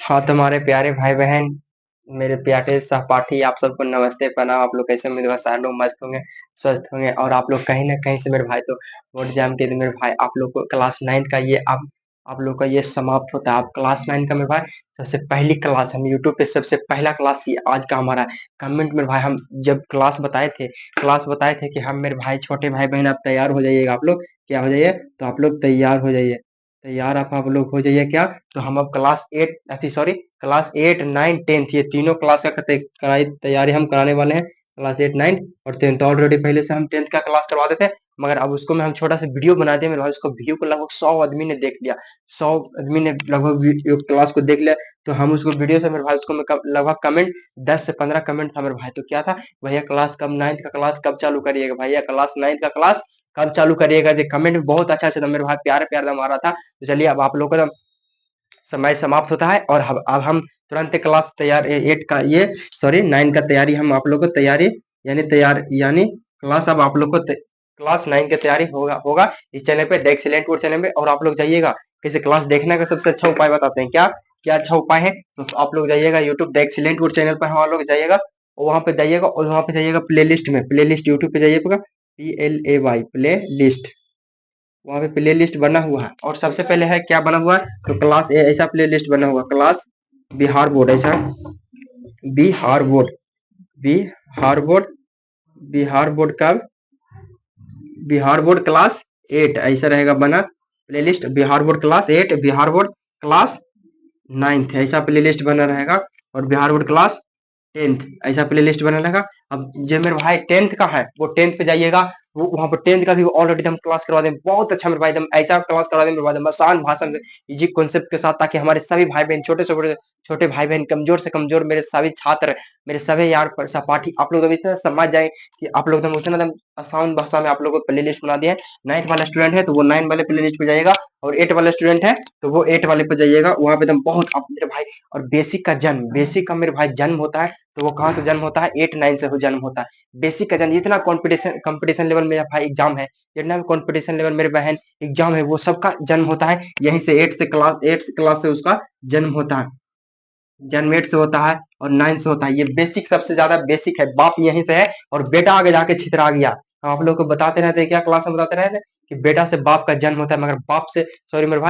हाँ, तुम्हारे प्यारे भाई बहन, मेरे प्यारे सहपाठी, आप सबको नमस्ते प्रणाम। आप लोग कैसे? उम्मीद है सारे लोग मस्त होंगे, स्वस्थ होंगे। और आप लोग कहीं ना कहीं से मेरे भाई तो बोर्ड एग्जाम के दिन मेरे भाई आप लोग को क्लास 9 का ये आप लोग का ये समाप्त होता है। आप क्लास 9 का मेरे भाई सबसे पहली क्लास, हम यूट्यूब पे सबसे पहला क्लास ये आज का हमारा है। कमेंट मेरे भाई, हम जब क्लास बताए थे कि हम मेरे भाई छोटे भाई बहन आप तैयार हो जाइएगा। आप लोग क्या हो जाइए? तो आप लोग तैयार हो जाइए। तैयार आप लोग हो जाइए क्या? तो हम अब क्लास 8 अथी सॉरी क्लास 8 9 10th ये तीनों क्लास का तैयारी हम कराने वाले हैं। क्लास 8 9 और 10th ऑलरेडी पहले से हम 10th का क्लास करवाते थे, मगर अब उसको में हम छोटा सा वीडियो बना दिया मेरे भाई। उसको व्यू को लगभग 100 आदमी ने देख लिया। 100 आदमी ने लगभग क्लास को देख लिया। तो हम उसको वीडियो से मेरे भाई उसको में लगभग कमेंट 10 से 15 कमेंट था मेरे भाई। तो क्या था भैया, क्लास कब 9th का क्लास कब चालू करिएगा? भैया क्लास 9th का क्लास कब चालू करिएगा? कमेंट बहुत अच्छा अच्छा था मेरे भाई, प्यारे प्यारे मारा था। तो चलिए अब आप लोग का समय समाप्त होता है और अब हम तुरंत क्लास तैयार 8 का ये सॉरी 9 का तैयारी हम आप लोग को तैयारी यानी क्लास अब आप लोग को क्लास 9 की तैयारी होगा इस चैनल पे, द एक्सीलेंट कोड चैनल पे। और आप लोग जाइएगा, कैसे क्लास देखने का सबसे अच्छा उपाय बताते हैं। क्या क्या अच्छा उपाय है? तो आप लोग जाइएगा YouTube the excellent code channel पर, हम लोग जाइएगा और वहां पे जाइएगा और वहां पे जाइएगा प्ले लिस्ट में, प्ले लिस्ट यूट्यूब पे जाइएगा, PLAY प्ले लिस्ट। वहाँ पे प्ले लिस्ट बना हुआ है और सबसे पहले है क्या बना हुआ है? तो क्लास ऐसा प्ले लिस्ट बना हुआ, क्लास बिहार बोर्ड ऐसा, Bihar board Bihar board Bihar board का बिहार बोर्ड क्लास 8 ऐसा रहेगा बना play list. Bihar board class 8, Bihar board class 9th ऐसा प्ले लिस्ट बना रहेगा। और बिहार बोर्ड क्लास 10th ऐसा प्ले लिस्ट बना रहेगा। अब जो मेरे भाई 10th का है वो 10th पे जाइएगा, वो वहां पर 10th का भी ऑलरेडी हम क्लास करवा दें। बहुत अच्छा मेरे भाई, एकदम ऐसा क्लास करवा दें मेरे भाई, एकदम आसान भाषा में, इजी कॉन्सेप्ट के साथ, ताकि हमारे सभी भाई बहन, छोटे से बड़े, छोटे भाई बहन, कमजोर से कमजोर, मेरे सभी छात्र, मेरे सभी यार सहपाठी, आप लोग इतना समझ जाए कि आप लोग उतना एकदम आसान भाषा में आप लोगों को प्ले लिस्ट बना दिया है। 9th वाला स्टूडेंट है तो वो 9 वाले प्ले लिस्ट पे जाएगा, और 8 वाला स्टूडेंट है तो वो 8 वाले पे जाइएगा। वहां पे एकदम बहुत मेरे भाई, और बेसिक का मेरे भाई जन्म होता है तो वो कहाँ से जन्म होता है? 8 9 से हो जन्म होता है। बेसिक का जन्म, जितना कंपटीशन लेवल मेरा भाई एग्जाम है, जितना भी कंपटीशन लेवल मेरे बहन एग्जाम है, वो सबका जन्म होता है यहीं से, 8 क्लास से उसका जन्म होता है। जन्म 8 से होता है और 9 से होता है। ये बेसिक सबसे ज्यादा बेसिक है, बाप यहीं से है और बेटा आगे जाके छितरा गया। हम आप लोग को बताते रहते हैं, क्या क्लास में बताते रहते हैं कि बेटा से बाप का जन्म होता है, मगर बाप से सॉरी मेरे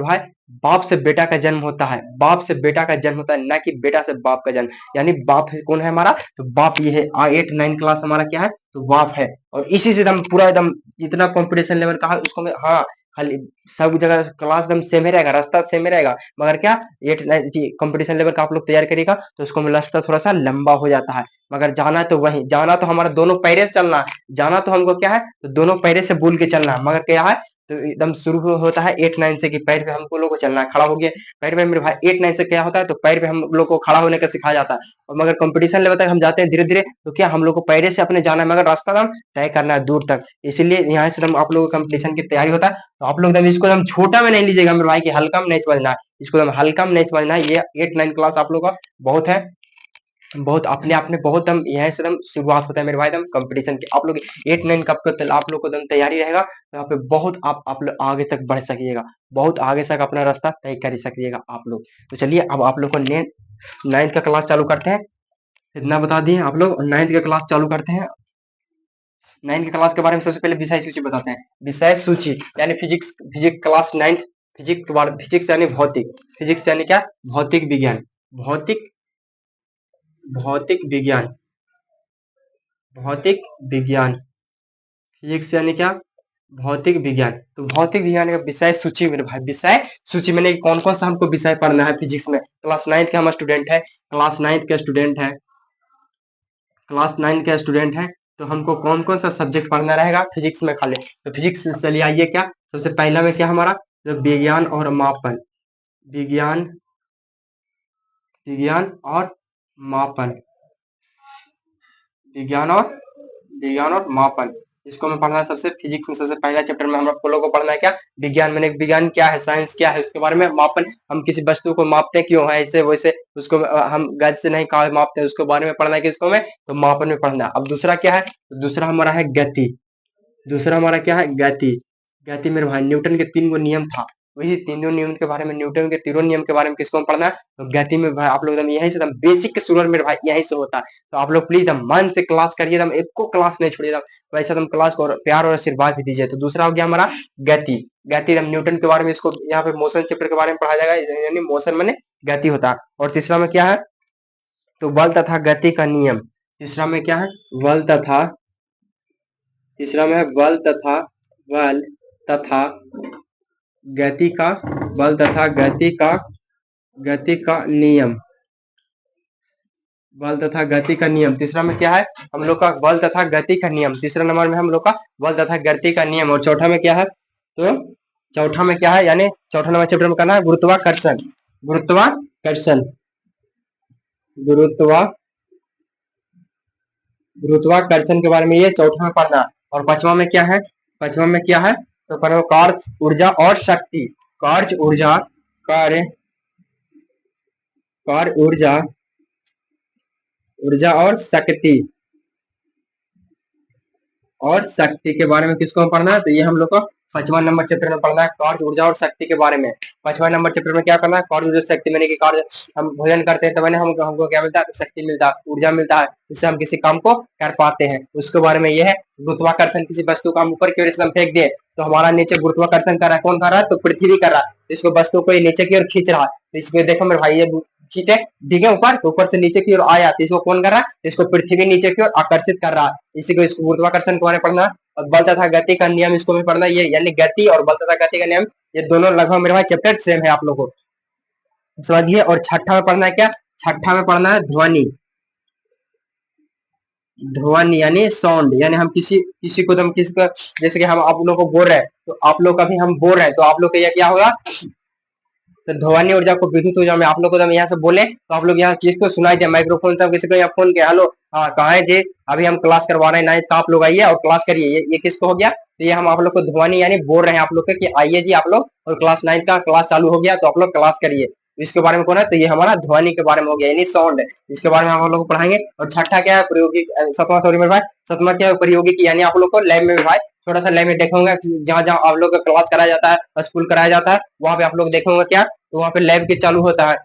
भाई, बाप से बेटा का जन्म होता है, बाप से बेटा का जन्म होता है, ना कि बेटा से बाप का जन्म। यानी बाप कौन है हमारा? तो बाप ये है। 8 9 क्लास हमारा क्या है? तो बाप है। और इसी से एकदम पूरा एकदम जितना कंपटीशन लेवल का है उसको में, हाँ, खाली सब जगह क्लास एकदम सेम ही रहेगा, रास्ता सेम ही रहेगा, मगर क्या 8 9 कंपटीशन लेवल का आप लोग तैयार करिएगा तो उसको में रास्ता थोड़ा सा लंबा हो जाता है। मगर जाना तो वही, जाना तो हमारा दोनों पैरे से चलना है। जाना तो हमको क्या है? तो दोनों पैरे से बोल के चलना है, मगर क्या है? तो एकदम शुरू होता है 8 9 से कि पैर पे हमको लोग को चलना है, खड़ा हो गया पैर पे मेरे भाई। 8 9 से क्या होता है? तो पैर पे हम लोग को खड़ा होने का सिखाया जाता है। और मगर कंपटीशन लेवल तक हम जाते हैं धीरे धीरे, तो क्या हम लोग को पैरे से अपने जाना है, मगर रास्ता हम तय करना है दूर तक। इसीलिए यहाँ से हम आप लोगों को कंपटीशन की तैयारी होता है। तो आप लोग एकदम इसको एकदम छोटा में नहीं लीजिएगा मेरे भाई, कि हल्का में नहीं समझना है, इसको एकदम हल्का में नहीं समझना है। ये 8 9 क्लास आप लोग का बहुत है, बहुत अपने आप में बहुत हम यहाँ से एकदम शुरुआत होता है मेरे भाई एकदम कंपटीशन की। आप लोग 8 9 कब तक आप लोग को एकदम तैयारी रहेगा तो यहाँ पे बहुत आप लोग आगे तक बढ़ सकिएगा, बहुत आगे तक अपना रास्ता तय कर सकिएगा आप लोग। तो चलिए अब आप लोग को 9th का क्लास चालू करते हैं। इतना बता दिए आप लोग, 9th का क्लास चालू करते हैं। 9th के क्लास के बारे में सबसे पहले विषय सूची बताते हैं। विषय सूची यानी physics, physics class 9th, physics के बारे, फिजिक्स यानी भौतिक, फिजिक्स यानी क्या? भौतिक विज्ञान, भौतिक भौतिक विज्ञान, भौतिक विज्ञान, फिजिक्स यानी क्या? भौतिक विज्ञान। तो भौतिक विज्ञान का विषय सूची मेरे भाई, विषय सूची मैंने कौन कौन सा हमको विषय पढ़ना है फिजिक्स में। क्लास 9th के हम स्टूडेंट है, क्लास 9th के स्टूडेंट है, क्लास 9 के स्टूडेंट है, तो हमको कौन कौन सा सब्जेक्ट पढ़ना रहेगा फिजिक्स में खाली? तो फिजिक्स चलिए आइए, क्या सबसे पहला में क्या हमारा? तो विज्ञान और मापन, विज्ञान विज्ञान और मापन, विज्ञान और विज्ञान और मापन, इसको हमें पढ़ना है सबसे। फिजिक्स में सबसे पहला चैप्टर में हम लोग को पढ़ना है क्या? विज्ञान। मैंने विज्ञान क्या है, साइंस क्या है, उसके बारे में। मापन, हम किसी वस्तु को मापते हैं क्यों है ऐसे वैसे, उसको हम गज से नहीं कहा मापते हैं, उसके बारे में पढ़ना है किसको में? तो मापन में पढ़ना है। अब दूसरा क्या है? तो दूसरा हमारा है गति, दूसरा हमारा क्या है? गति। गति मेरे भाई न्यूटन के 3 गो नियम था, वही तीनों नियम के बारे में, न्यूटन के तीनों नियम के बारे में किसको पढ़ना है, तो गति में भाई आप लोग एकदम यहीं से एकदम बेसिक के शुरू मेरे भाई यहीं से होता है। तो आप लोग प्लीज एकदम मन से क्लास करिए, एकदम एक को क्लास नहीं छोड़िए, वैसे एकदम क्लास को प्यार और आशीर्वाद भी दीजिए। तो दूसरा हो गया हमारा गति। गति एकदम न्यूटन के बारे में, इसको यहाँ पे मोशन चैप्टर के बारे में पढ़ाया जाएगा, यानी मोशन माने गति होता है। और तीसरा में क्या है, तो बल तथा गति का नियम। तीसरा में क्या है, बल तथा, तीसरा में है बल तथा, बल तथा गति का, बल तथा गति का नियम, बल तथा गति का नियम। तीसरा में क्या है हम लोग का, बल तथा गति का नियम। तीसरा नंबर में हम लोग का बल तथा गति का नियम। और चौथा में क्या है, तो चौथा में क्या है, यानी चौथा नंबर चैप्टर में करना है गुरुत्वाकर्षण। गुरुत्वाकर्षण, गुरुत्वा गुरुत्वाकर्षण के बारे में ये चौथा में पढ़ना। और पांचवा में क्या है, पांचवा में क्या है, तो पढ़ो कार्य, ऊर्जा और शक्ति। कार्य ऊर्जा, कार्य ऊर्जा, ऊर्जा और शक्ति के बारे में किसको पढ़ना है, तो ये हम लोग को पांचवा नंबर चैप्टर में पढ़ना है, कार्य ऊर्जा और शक्ति के बारे में। पांचवा नंबर चैप्टर में क्या करना है, कार्य ऊर्जा शक्ति, मैंने कि कार्य हम भोजन करते हैं तो मैंने हमको क्या मिलता है, शक्ति मिलता है, ऊर्जा मिलता है, उससे हम किसी काम को कर पाते हैं, उसके बारे में ये है। गुरुत्वाकर्षण, किसी वस्तु को हम ऊपर की ओर एकदम फेंक दिए तो हमारा नीचे गुरुत्वाकर्षण कर रहा है, कौन कर रहा है, तो पृथ्वी कर रहा है, इसको वस्तु को नीचे की ओर खींच रहा है। तो इसको देखो मेरे भाई, ये खींचे दिखे ऊपर, तो ऊपर से नीचे की ओर आया, तो इसको कौन कर रहा है, इसको पृथ्वी नीचे की ओर आकर्षित कर रहा है, इसी को, इसको गुरुत्वाकर्षण के बारे में पढ़ना। और बल तथा गति का नियम, इसको भी पढ़ना, ये यानी गति और बल तथा गति का नियम, ये दोनों लगभग मेरे भाई चैप्टर सेम है, आप लोगों को समझिए। और छठा में पढ़ना है क्या, छठा में पढ़ना है ध्वनि। ध्वनि यानी साउंड, यानी हम किसी को, हम किसी को, जैसे कि हम आप लोगों को बोल रहे हैं, तो आप लोग का भी हम बोल रहे हैं, तो आप लोग का क्या होगा, तो ध्वनि ऊर्जा को विद्युत ऊर्जा में, आप लोग को तो यहाँ से बोले तो आप लोग यहाँ किसको सुनाई दे, माइक्रोफोन से किसी को यहाँ फोन किया, हेलो हाँ कहाँ है जी, अभी हम क्लास करवा रहे हैं नाइन्थ का, आप लोग आइए और क्लास करिए, ये किसको हो गया, तो ये हम आप लोग को ध्वनि यानी बोल रहे हैं आप लोग के कि आइए जी आप लोग, और क्लास 9 का क्लास चालू हो गया तो आप लोग क्लास करिए। इसके बारे में कौन है, तो ये हमारा ध्वनि के बारे में हो गया, यानी साउंड है, इसके बारे में हम लोग को पढ़ाएंगे। और छठा क्या है, प्रयोगिक, सतवां सॉरी मेरे भाई, सतवां क्या है, प्रयोगिक, यानी आप लोग को लैब में भाई थोड़ा सा लैब में देखूंगा, जहाँ जहाँ आप लोग का क्लास कराया जाता है, स्कूल कराया जाता है, वहाँ पे आप लोग देखूंगा क्या, तो वहाँ पे लैब के चालू होता है,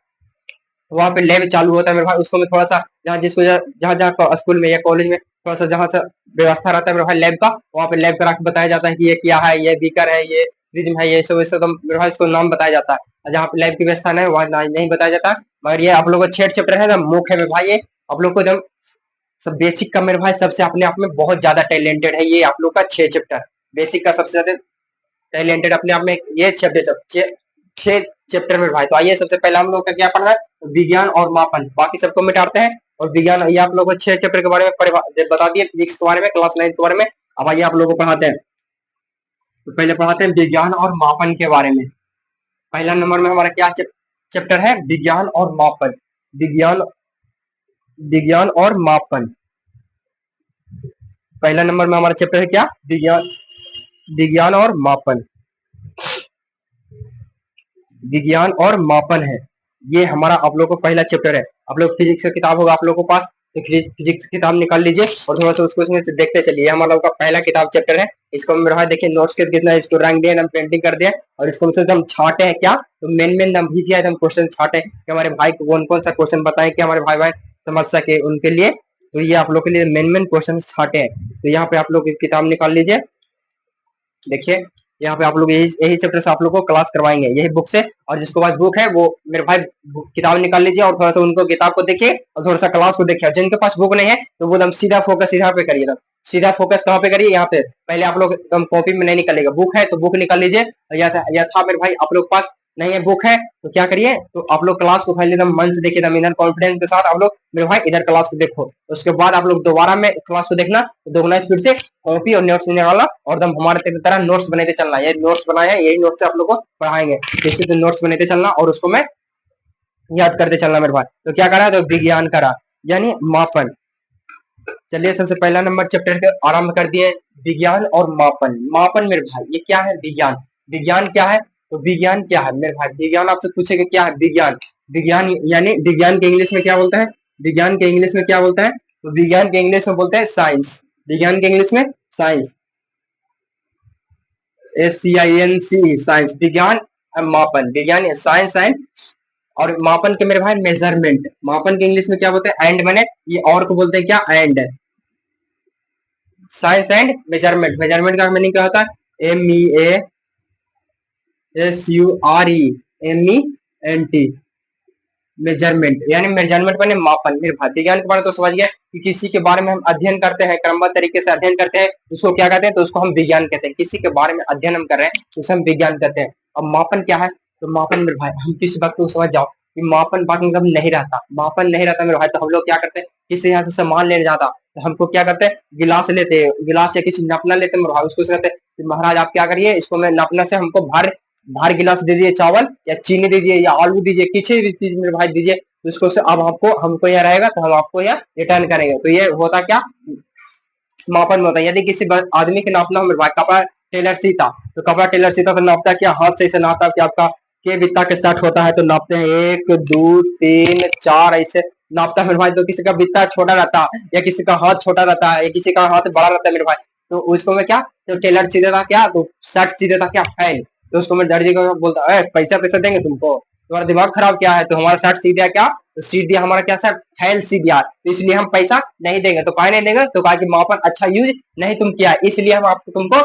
वहाँ पे लैब चालू होता है मेरे भाई, उसको मैं थोड़ा सा, जहाँ जिसको जहाँ जहाँ स्कूल में या कॉलेज में थोड़ा सा जहाँ से व्यवस्था रहता है मेरे भाई लैब का, वहाँ पे लैब करा के बताया जाता है कि ये क्या है, ये बीकर है, ये प्रिज्म है, ये सब तो मेरे भाई इसको नाम बताया जाता है। और जहाँ पे लैब की व्यवस्था नहीं, वहाँ नहीं बताया जाता। मगर ये आप लोग को छेड़ चैप्टर है ना, मुख्य में भाई, ये आप लोग को एकदम सब बेसिक का मेरे भाई सबसे अपने आप में बहुत ज्यादा टैलेंटेड है, ये आप लोग का 6 चैप्टर बेसिक का सबसे ज्यादा टैलेंटेड अपने आप में, ये छह चैप्टर में भाई। तो आइए सबसे पहले हम लोग का क्या पढ़ना है, विज्ञान और मापन, बाकी सबको मिटाते हैं। और विज्ञान, ये आप लोग को 6 चैप्टर के बारे में बता दिए, फिजिक्स के बारे में, क्लास 9 के बारे में। अब आइए आप लोगों को पढ़ाते हैं, तो पहले पढ़ाते हैं विज्ञान और मापन के बारे में। पहला नंबर में हमारा क्या चैप्टर है, विज्ञान और मापन। विज्ञान, विज्ञान और मापन, पहला नंबर में हमारा चैप्टर है क्या, विज्ञान, विज्ञान और मापन, विज्ञान और मापन है, ये हमारा आप लोग को पहला चैप्टर है। आप लोग फिजिक्स का किताब होगा आप लोग के पास, तो फिजिक्स की किताब निकाल लीजिए और थोड़ा सा उसको उसमें से देखते चलिए, हमारा का पहला किताब चैप्टर है। इसको हम रहा देखिए नोट्स के कितना, इसको रंग दिए, हम पेंटिंग कर दिए, और इसको हम छाटे हैं क्या, तो मेन मेन हम भी दिया, हम क्वेश्चन छाटे कि हमारे भाई को कौन कौन सा क्वेश्चन बताएं कि हमारे भाई भाई समझ सके उनके लिए। तो ये आप लोग के लिए मेन मेन क्वेश्चन छाटे हैं। तो यहाँ पे आप लोग किताब निकाल लीजिए, देखिए यहाँ पे आप लोग यही यही चैप्टर से आप लोग को क्लास करवाएंगे, यही बुक से। और जिसको पास बुक है वो मेरे भाई किताब निकाल लीजिए और थोड़ा सा उनको किताब को देखिए और थोड़ा सा क्लास को देखिए। जिनके पास बुक नहीं है तो वो एकदम सीधा फोकस यहाँ पे करिए, सीधा फोकस कहाँ पे करिए, यहाँ पे। पहले आप लोग एकदम कॉपी में नहीं निकलेगा, बुक है तो बुक निकाल लीजिए, या था मेरे भाई आप लोग पास नहीं है बुक है तो क्या करिए, तो आप लोग क्लास को खाली एकदम मन से देखिए, एकदम इनर कॉन्फिडेंस के साथ आप लोग मेरे भाई इधर क्लास को देखो। उसके बाद आप लोग दोबारा में क्लास को देखना, दोगुना स्पीड से कॉपी और नोट्स लेने वाला और एकदम हमारे तरह नोट्स बनाते चलना। ये नोट्स बनाए हैं, यही नोट्स से आप लोग को पढ़ाएंगे, जैसे तो नोट्स बनाते चलना और उसको मैं याद करते चलना मेरे भाई। तो क्या करा, तो विज्ञान करा यानी मापन। चलिए सबसे पहला नंबर चैप्टर के आरंभ कर दिए, विज्ञान और मापन। मापन मेरे भाई ये क्या है, विज्ञान। विज्ञान क्या है, तो विज्ञान क्या है मेरे भाई, विज्ञान आपसे पूछेगा क्या है विज्ञान। विज्ञान यानी विज्ञान के इंग्लिश में क्या बोलता है, विज्ञान के इंग्लिश में क्या बोलता है, तो विज्ञान के इंग्लिश में बोलते हैं साइंस। विज्ञान के इंग्लिश में साइंस, SCINC साइंस, विज्ञान मापन, विज्ञान साइंस एंड, और मापन के मेरे भाई मेजरमेंट, मापन के इंग्लिश में क्या बोलते हैं, एंड मैंने, ये और को बोलते हैं क्या, and. Science and measurement, measurement का मीनिंग क्या होता है, MEASURE, MENT, मेजरमेंट यानी मेजरमेंट माने मापन। मेरे भाई विज्ञान के बारे में तो समझ गए कि किसी के बारे में हम अध्ययन करते हैं, क्रमबद्ध तरीके से अध्ययन करते हैं, उसको क्या कहते हैं, तो उसको हम विज्ञान कहते हैं। किसी के बारे में अध्ययन हम कर रहे हैं तो उसे हम विज्ञान कहते हैं। अब मापन क्या है, तो मापन मेरे भाई हम किस वक्त को समझ जाओ कि मापन बात मतलब नहीं रहता, मापन नहीं रहता मेरे भाई, तो हम लोग क्या करते हैं, किसी यहाँ से सामान लेने जाता तो हमको क्या करते हैं, गिलास लेते हैं, गिलास या किसी नपना लेते हैं मेरे भाई, उसको कहते हैं कि महाराज आप क्या करिए, इसको मैं नपना से हमको भर भर गिलास दे दीजिए, चावल या चीनी दीजिए या आलू दीजिए, किसी भी चीज मेरे भाई दीजिए, तो इसको से अब आपको हमको यह रहेगा तो हम आपको यह रिटर्न करेंगे। तो ये होता क्या, मापन में होता है। यदि किसी आदमी के नापना हो मेरे भाई, कपड़ा टेलर सीता, तो कपड़ा टेलर सीता तो नापता क्या, हाथ से इसे नापता कि आपका के बित्ता के सेट होता है, तो नापते हैं 1 2 3 4 ऐसे नापता है मेरे भाई। तो किसी का बित्ता छोटा रहता है या किसी का हाथ छोटा रहता है या किसी का हाथ बड़ा रहता है मेरे भाई, तो उसको मैं क्या, तो टेलर सी देता क्या, तो शर्ट सी देता क्या, फैल। तो उसको मैं दर्जी को बोलता है पैसा पैसा देंगे तुमको, तुम्हारा दिमाग खराब क्या है, तो हमारा शर्ट सी दिया क्या, तो सी दिया हमारा क्या सर, फैल सी दिया, तो इसलिए हम पैसा नहीं देंगे। तो काहे नहीं देंगे, तो कहा कि मापन अच्छा यूज नहीं तुम किया, इसलिए हम आपको तुमको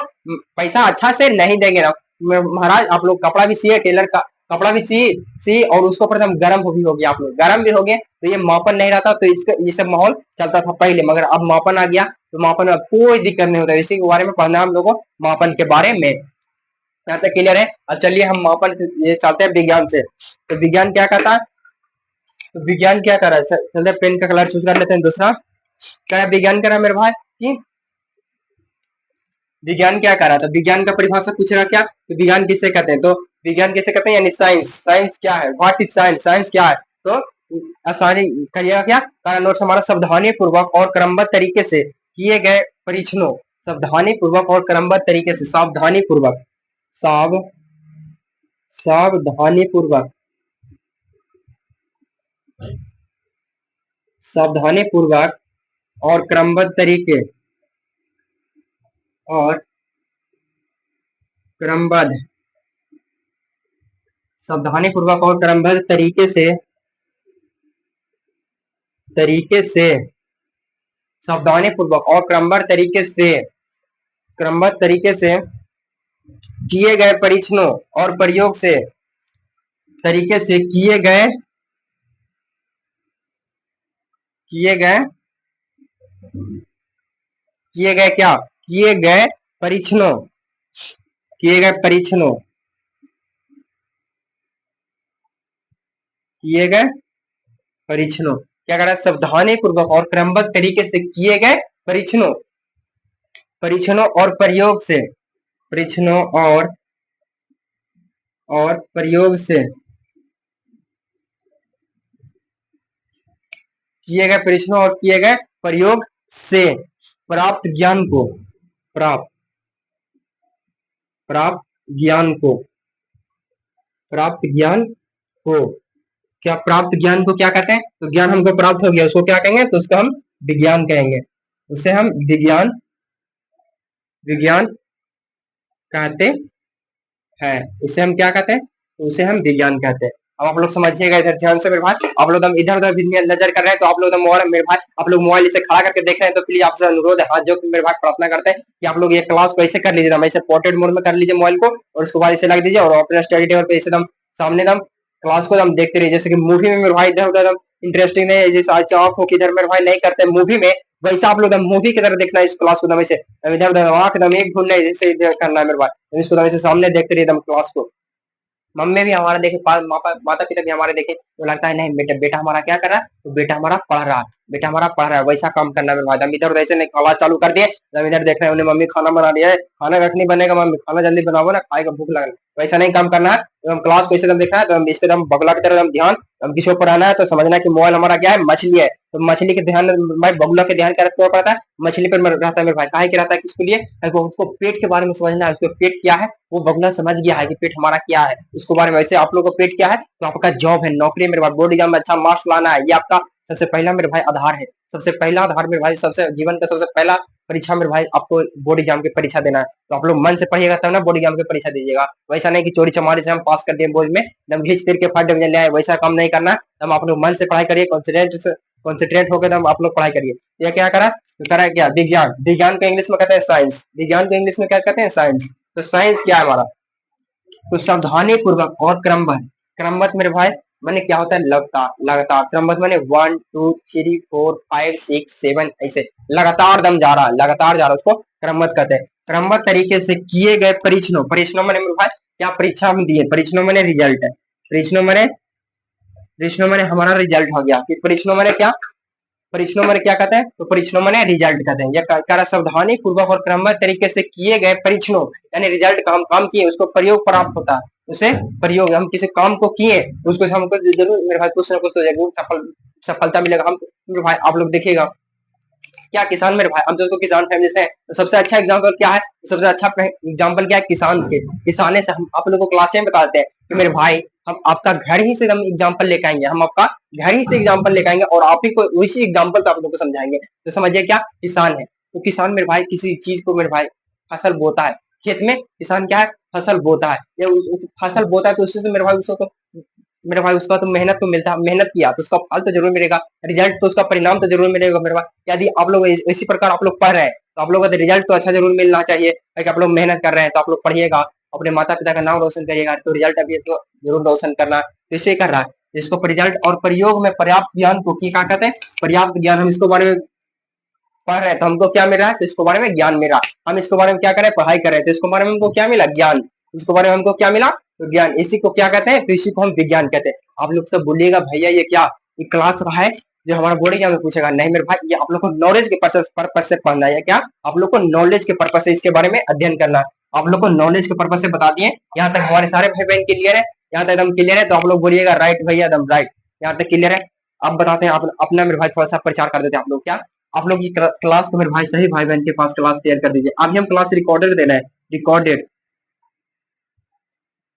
पैसा अच्छा से नहीं देंगे ना। महाराज आप लोग कपड़ा भी सिए, टेलर का कपड़ा भी सी और उसको प्रथम गर्म भी हो गया, आप लोग गर्म भी हो गए, तो ये मापन नहीं रहता, तो इसका ये सब माहौल चलता था पहले, मगर अब मापन आ गया तो मापन में कोई दिक्कत नहीं होता। इसी के बारे में पढ़ना हम लोगों को, मापन के बारे में, यहाँ तक क्लियर है। अब चलिए हम मापन ये चलते हैं विज्ञान से, तो विज्ञान क्या कहता है, तो विज्ञान क्या कर रहा है, चलते पेन का कलर चूज कर लेते हैं दूसरा। क्या विज्ञान कर रहा है मेरे भाई कि विज्ञान क्या कर रहा था, विज्ञान का परिभाषा पूछेगा क्या, तो विज्ञान किसे कहते हैं, तो विज्ञान किसे कहते हैं, यानी साइंस, साइंस क्या है, व्हाट इज साइंस, साइंस क्या है, तो आसानी करिएगा क्या, कारण नोट्स हमारा सावधानी पूर्वक और क्रमबद्ध तरीके से किए गए परीक्षणों, सावधानी पूर्वक और क्रमबद्ध तरीके से, सावधानी पूर्वक, साव सावधानी पूर्वक, सावधानी पूर्वक और क्रमबद्ध तरीके और क्रमबद्ध, सावधानी पूर्वक और क्रमबद्ध तरीके से सावधानी पूर्वक और क्रमबद्ध तरीके से किए गए परीक्षणों और प्रयोग से तरीके से किए गए किए गए क्या, किए गए परीक्षणों, किए गए परीक्षणों, किए गए परीक्षणों, क्या कर रहा है, सावधानी पूर्वक और क्रमबद्ध तरीके से किए गए परीक्षणों, परीक्षणों और प्रयोग से, परीक्षणों और प्रयोग से किए गए परीक्षणों और किए गए प्रयोग से प्राप्त ज्ञान को, प्राप्त प्राप्त ज्ञान को, प्राप्त ज्ञान को, क्या प्राप्त ज्ञान को क्या कहते हैं, तो ज्ञान हमको प्राप्त हो गया उसको क्या कहेंगे, तो उसको हम विज्ञान कहेंगे, उसे हम विज्ञान विज्ञान कहते हैं, उसे हम क्या कहते हैं, तो उसे हम विज्ञान कहते हैं। अब आप लोग समझिएगा इधर ध्यान से मेरे भाई, आप लोग हम इधर उधर नजर कर रहे हैं, तो आप लोग मोबाइल मेरे भाई, आप लोग मोबाइल इसे खड़ा करके देख रहे हैं, तो प्लीज आपसे अनुरोध है, हाथ जो मेरे भाई प्रार्थना करते हैं कि आप लोग ये क्लास को ऐसे कर लीजिए, ऐसे पोर्ट्रेट मोड में कर लीजिए मोबाइल को, और उसके बाद इसे लग दीजिए और अपने स्टडी टेबल पे एकदम सामने दम क्लास को हम देखते रहिए, जैसे कि मूवी में मेरे भाई इधर उधर इंटरेस्टिंग नहीं, जैसे आज आंख हो किधर मेरे भाई नहीं करते मूवी में, वैसा आप लोग मूवी की तरह देखना है इस क्लास को, से इधर उधर आंख एकदम एक भूल नहीं, जैसे इधर करना है मेरे भाई, इसको ऐसे सामने देखते रहिए एकदम क्लास को। मम्मी भी हमारा देखे, माता पिता भी हमारे देखे, तो लगता है नहीं बेटा, बेटा हमारा क्या कर रहा है, तो बेटा हमारा पढ़ रहा है, बेटा हमारा पढ़ रहा है, वैसा काम करना है मेरे भाई। हम इधर उधर ऐसे नहीं खाना चालू कर दिए, हम इधर देख रहे हैं उन्हें मम्मी खाना बना दिया है, खाना रखनी बनेगा, मम्मी खाना जल्दी बनाओ ना, खाएगा भूख लग रहा है, वैसा नहीं काम करना है। तो हम क्लास को ऐसे देखना है, तो हम इस पे हम बगला की तरह हम ध्यान, हम किसी को पढ़ाना है तो समझना कि मोबाइल हमारा क्या है, मछली है, तो मछली के ध्यान भाई, बगुला के ध्यान क्या रखना पड़ता है, मछली पर रहता है मेरे भाई, काहे के रहता है, किसके लिए, उसको पेट के बारे में समझना है, उसको पेट क्या है, वो बगुला समझ गया है कि पेट हमारा क्या है, उसको बारे में। वैसे आप लोग को पेट क्या है, तो आपका जॉब है, नौकरी मेरे भाई, बोर्ड एग्जाम में अच्छा मार्क्स लाना है, ये आपका सबसे पहला मेरे भाई आधार है, सबसे पहला आधार मेरे भाई, सबसे जीवन का सबसे पहला परीक्षा मेरे भाई आपको बोर्ड एग्जाम की परीक्षा देना है, तो आप लोग मन से पढ़िएगा तब ना बोर्ड एग्जाम की परीक्षा दीजिएगा। वैसा नहीं कि चोरी चमारी से हम पास कर दिए बोर्ड में, एकदम घींच फिर के फर्स्ट डिवीजन ले आए, वैसा काम नहीं करना। हम आप लोग मन से पढ़ाई करिए, कॉन्सेंट्रेट होकर हम आप लोग पढ़ाई करिए। ये क्या करा, तो करा क्या, विज्ञान। विज्ञान को इंग्लिश में कहते हैं साइंस, विज्ञान को इंग्लिश में क्या कहते हैं, साइंस। तो साइंस क्या है हमारा, तो सावधानी पूर्वक और क्रमबद्ध। क्रमबद्ध मेरे भाई माने क्या होता है, लगातार। लगातार क्रमबद्ध माने 1 2 3 4 5 6 7 ऐसे लगातार दम जा रहा है, लगातार जा रहा है, उसको क्रमबद्ध कहते हैं। क्रमबद्ध तरीके से किए गए परीक्षणों, परीक्षणों माने मेरे भाई क्या परीक्षा हम दिए, परीक्षणों माने रिजल्ट है। परीक्षणों माने हमारा रिजल्ट हो गया। कि परीक्षणों माने क्या, परीक्षणों में क्या कहते हैं, तो परीक्षणों में रिजल्ट कहते हैं। यह सावधानी पूर्वक और क्रमबद्ध तरीके से किए गए परीक्षणों, यानी रिजल्ट का हम काम किए उसको प्रयोग प्राप्त होता है। उसे प्रयोग, हम किसी काम को किए उसको हमको जरूर मेरे भाई कुछ ना कुछ तो जरूर सफलता मिलेगा। हम मेरे भाई आप लोग देखिएगा क्या किसान मेरे भाई, हम तो किसान फैमिली से हैं, तो सबसे अच्छा एग्जाम्पल क्या है, सबसे अच्छा एग्जाम्पल क्या है, किसान के। किसाने से हम आप लोगों को क्लास में बताते हैं कि मेरे भाई हम आपका घर ही से हम एग्जाम्पल लेकर आएंगे, हम आपका घर ही से एग्जाम्पल लेकर आएंगे और आप ही को उसी एग्जाम्पल से आप लोगों को समझाएंगे। तो समझिए क्या किसान है, तो किसान मेरे भाई किसी चीज को मेरे भाई फसल बोता है खेत में, किसान क्या है, फसल बोता है। या फसल बोता है तो उससे मेरे भाई उसको तो मेरे भाई उसका तो मेहनत तो मिलता है, मेहनत किया तो उसका फल तो जरूर मिलेगा, रिजल्ट तो उसका परिणाम तो जरूर मिलेगा मेरे भाई। यदि आप लोग इसी प्रकार आप लोग पढ़ रहे हैं तो आप लोगों का रिजल्ट तो अच्छा जरूर मिलना चाहिए, ताकि आप लोग मेहनत कर रहे हैं तो आप लोग पढ़िएगा, अपने माता पिता का नाम रोशन करिएगा, तो रिजल्ट अभी तो जरूर रोशन करना। तो इसे कर रहा है इसको रिजल्ट और प्रयोग में पर्याप्त ज्ञान को क्या कहते हैं, पर्याप्त ज्ञान। हम इसको बारे में पढ़ रहे हैं तो हमको क्या मिल रहा है, तो इसको बारे में ज्ञान मिल रहा है। हम इसके बारे में क्या करें, पढ़ाई करें तो इसको बारे में हमको क्या मिला, ज्ञान। इसको बारे में हमको क्या मिला, तो ज्ञान। इसी को क्या कहते हैं, तो इसी को हम विज्ञान कहते हैं। आप लोग सब बोलिएगा भैया ये क्या, ये क्लास रहा है जो हमारा बोर्ड एग्जाम में पूछेगा, नहीं मेरे भाई ये आप लोग को नॉलेज के पर्पज से पढ़ना है। क्या आप लोग को नॉलेज के पर्पज से इसके बारे में अध्ययन करना है, आप लोग को नॉलेज के पर्पज से बता दिए। यहाँ तक हमारे सारे भाई बहन क्लियर है, यहाँ तक एकदम क्लियर है, तो आप लोग बोलिएगा राइट भैया एकदम राइट, यहाँ तक क्लियर है। अब बताते हैं अपना मेरे भाई थोड़ा सा प्रचार कर देते हैं आप लोग। क्या आप लोग की क्लास को मेरे भाई सही भाई बहन के पास क्लास शेयर कर दीजिए। अभी हम क्लास रिकॉर्डेड दे रहे हैं, रिकॉर्डेड।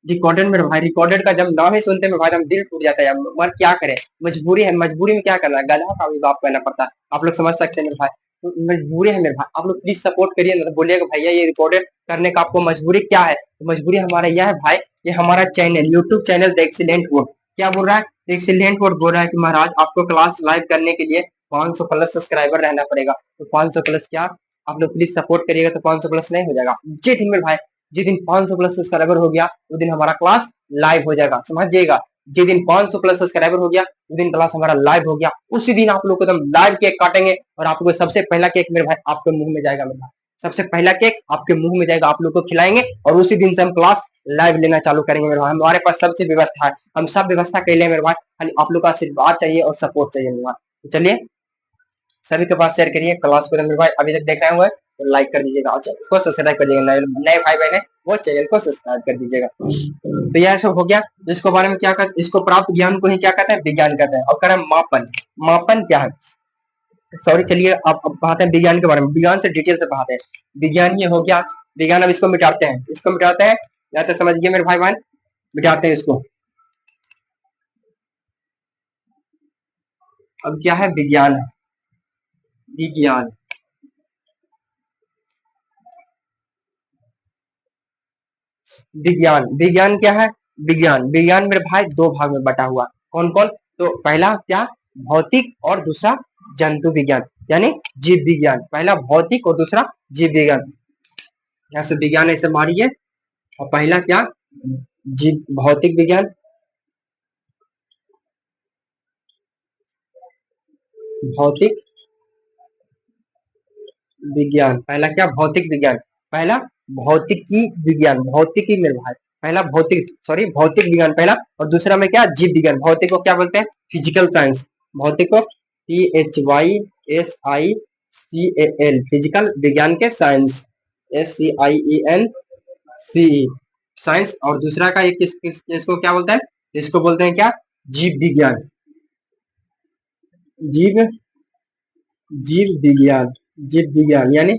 रिकॉर्डेड मेरे भाई, रिकॉर्डेड का जब नाम ही सुनते हैं मेरे भाई हम दिल टूट जाता है, मगर क्या करें, मजबूरी है, मजबूरी में क्या करना है, गधा का भी बाप करना पड़ता है। आप लोग समझ सकते हैं मेरे भाई, तो मजबूरी है मेरे भाई। आप लोग प्लीज सपोर्ट करिए ना, तो बोलिएगा भैया ये रिकॉर्डेड करने का आपको मजबूरी क्या है, तो मजबूरी हमारा यह है भाई, ये हमारा channel YouTube channel the excellent would क्या बोल रहा है, एक्सीलेंट वुड बोल रहा है कि महाराज आपको क्लास लाइव करने के लिए 500 प्लस सब्सक्राइबर रहना पड़ेगा। तो 500 प्लस क्या, आप लोग प्लीज सपोर्ट करिएगा, तो 500 प्लस नहीं हो जाएगा। जी ठीक मेरे भाई, जिस दिन 500 प्लस सब्सक्राइबर हो गया उस दिन हमारा क्लास लाइव हो जाएगा, समझिएगा। जिस दिन 500 प्लस सब्सक्राइबर हो गया उस दिन क्लास हमारा लाइव हो गया, उसी दिन आप लोग को एकदम लाइव केक काटेंगे और आपको सबसे पहला केक मेरे भाई आपके मुंह में जाएगा। मेरे भाई सबसे पहला केक आपके मुंह में जाएगा, आप लोग को खिलाएंगे और उसी दिन से हम क्लास लाइव लेना चालू करेंगे मेरे भाई। हमारे पास सबसे व्यवस्था है, हम सब व्यवस्था कर ले मेरे भाई, खाली आप लोग का आशीर्वाद चाहिए और सपोर्ट चाहिए मेरे भाई। तो चलिए सभी के पास शेयर करिए क्लास को। मेरे भाई अभी तक देख रहे हुए तो लाइक कर दीजिएगा और चैनल को सब्सक्राइब कर दीजिएगा, नए भाई बहन है वो चैनल को सब्सक्राइब कर दीजिएगा। तो यह सब हो गया। इसको बारे में क्या कहते, इसको प्राप्त ज्ञान को ही क्या कहते हैं, विज्ञान कहते हैं। और कह रहे हैं मापन, मापन क्या है, सॉरी चलिए अब पढ़ाते हैं विज्ञान के बारे में, विज्ञान से डिटेल से पढ़ाते हैं। विज्ञान ये हो गया, विज्ञान। अब इसको मिटाते हैं, इसको मिटाते हैं, या तो समझिए मेरे भाई बहन, मिटाते हैं इसको। अब क्या है, विज्ञान है, विज्ञान। विज्ञान, विज्ञान क्या है, विज्ञान। विज्ञान मेरे भाई दो भाग में बटा हुआ, कौन कौन, तो पहला क्या, भौतिक और दूसरा जंतु विज्ञान, यानी जीव विज्ञान। पहला भौतिक और दूसरा जीव विज्ञान। यहाँ से विज्ञान ऐसे मारिए, और पहला क्या, जीव भौतिक विज्ञान, भौतिक विज्ञान। पहला क्या, भौतिक विज्ञान, पहला भौतिकी विज्ञान, भौतिकी मेरे भाई, पहला भौतिक, सॉरी भौतिक विज्ञान पहला, और दूसरा में क्या, जीव विज्ञान। भौतिक को क्या बोलते हैं, फिजिकल साइंस। भौतिक को PHYSICAL, फिजिकल, विज्ञान के साइंस, SCIENCE, साइंस। और दूसरा का एक इसको क्या बोलते हैं, इसको बोलते हैं क्या, जीव विज्ञान, जीव, जीव विज्ञान, जीव विज्ञान यानी,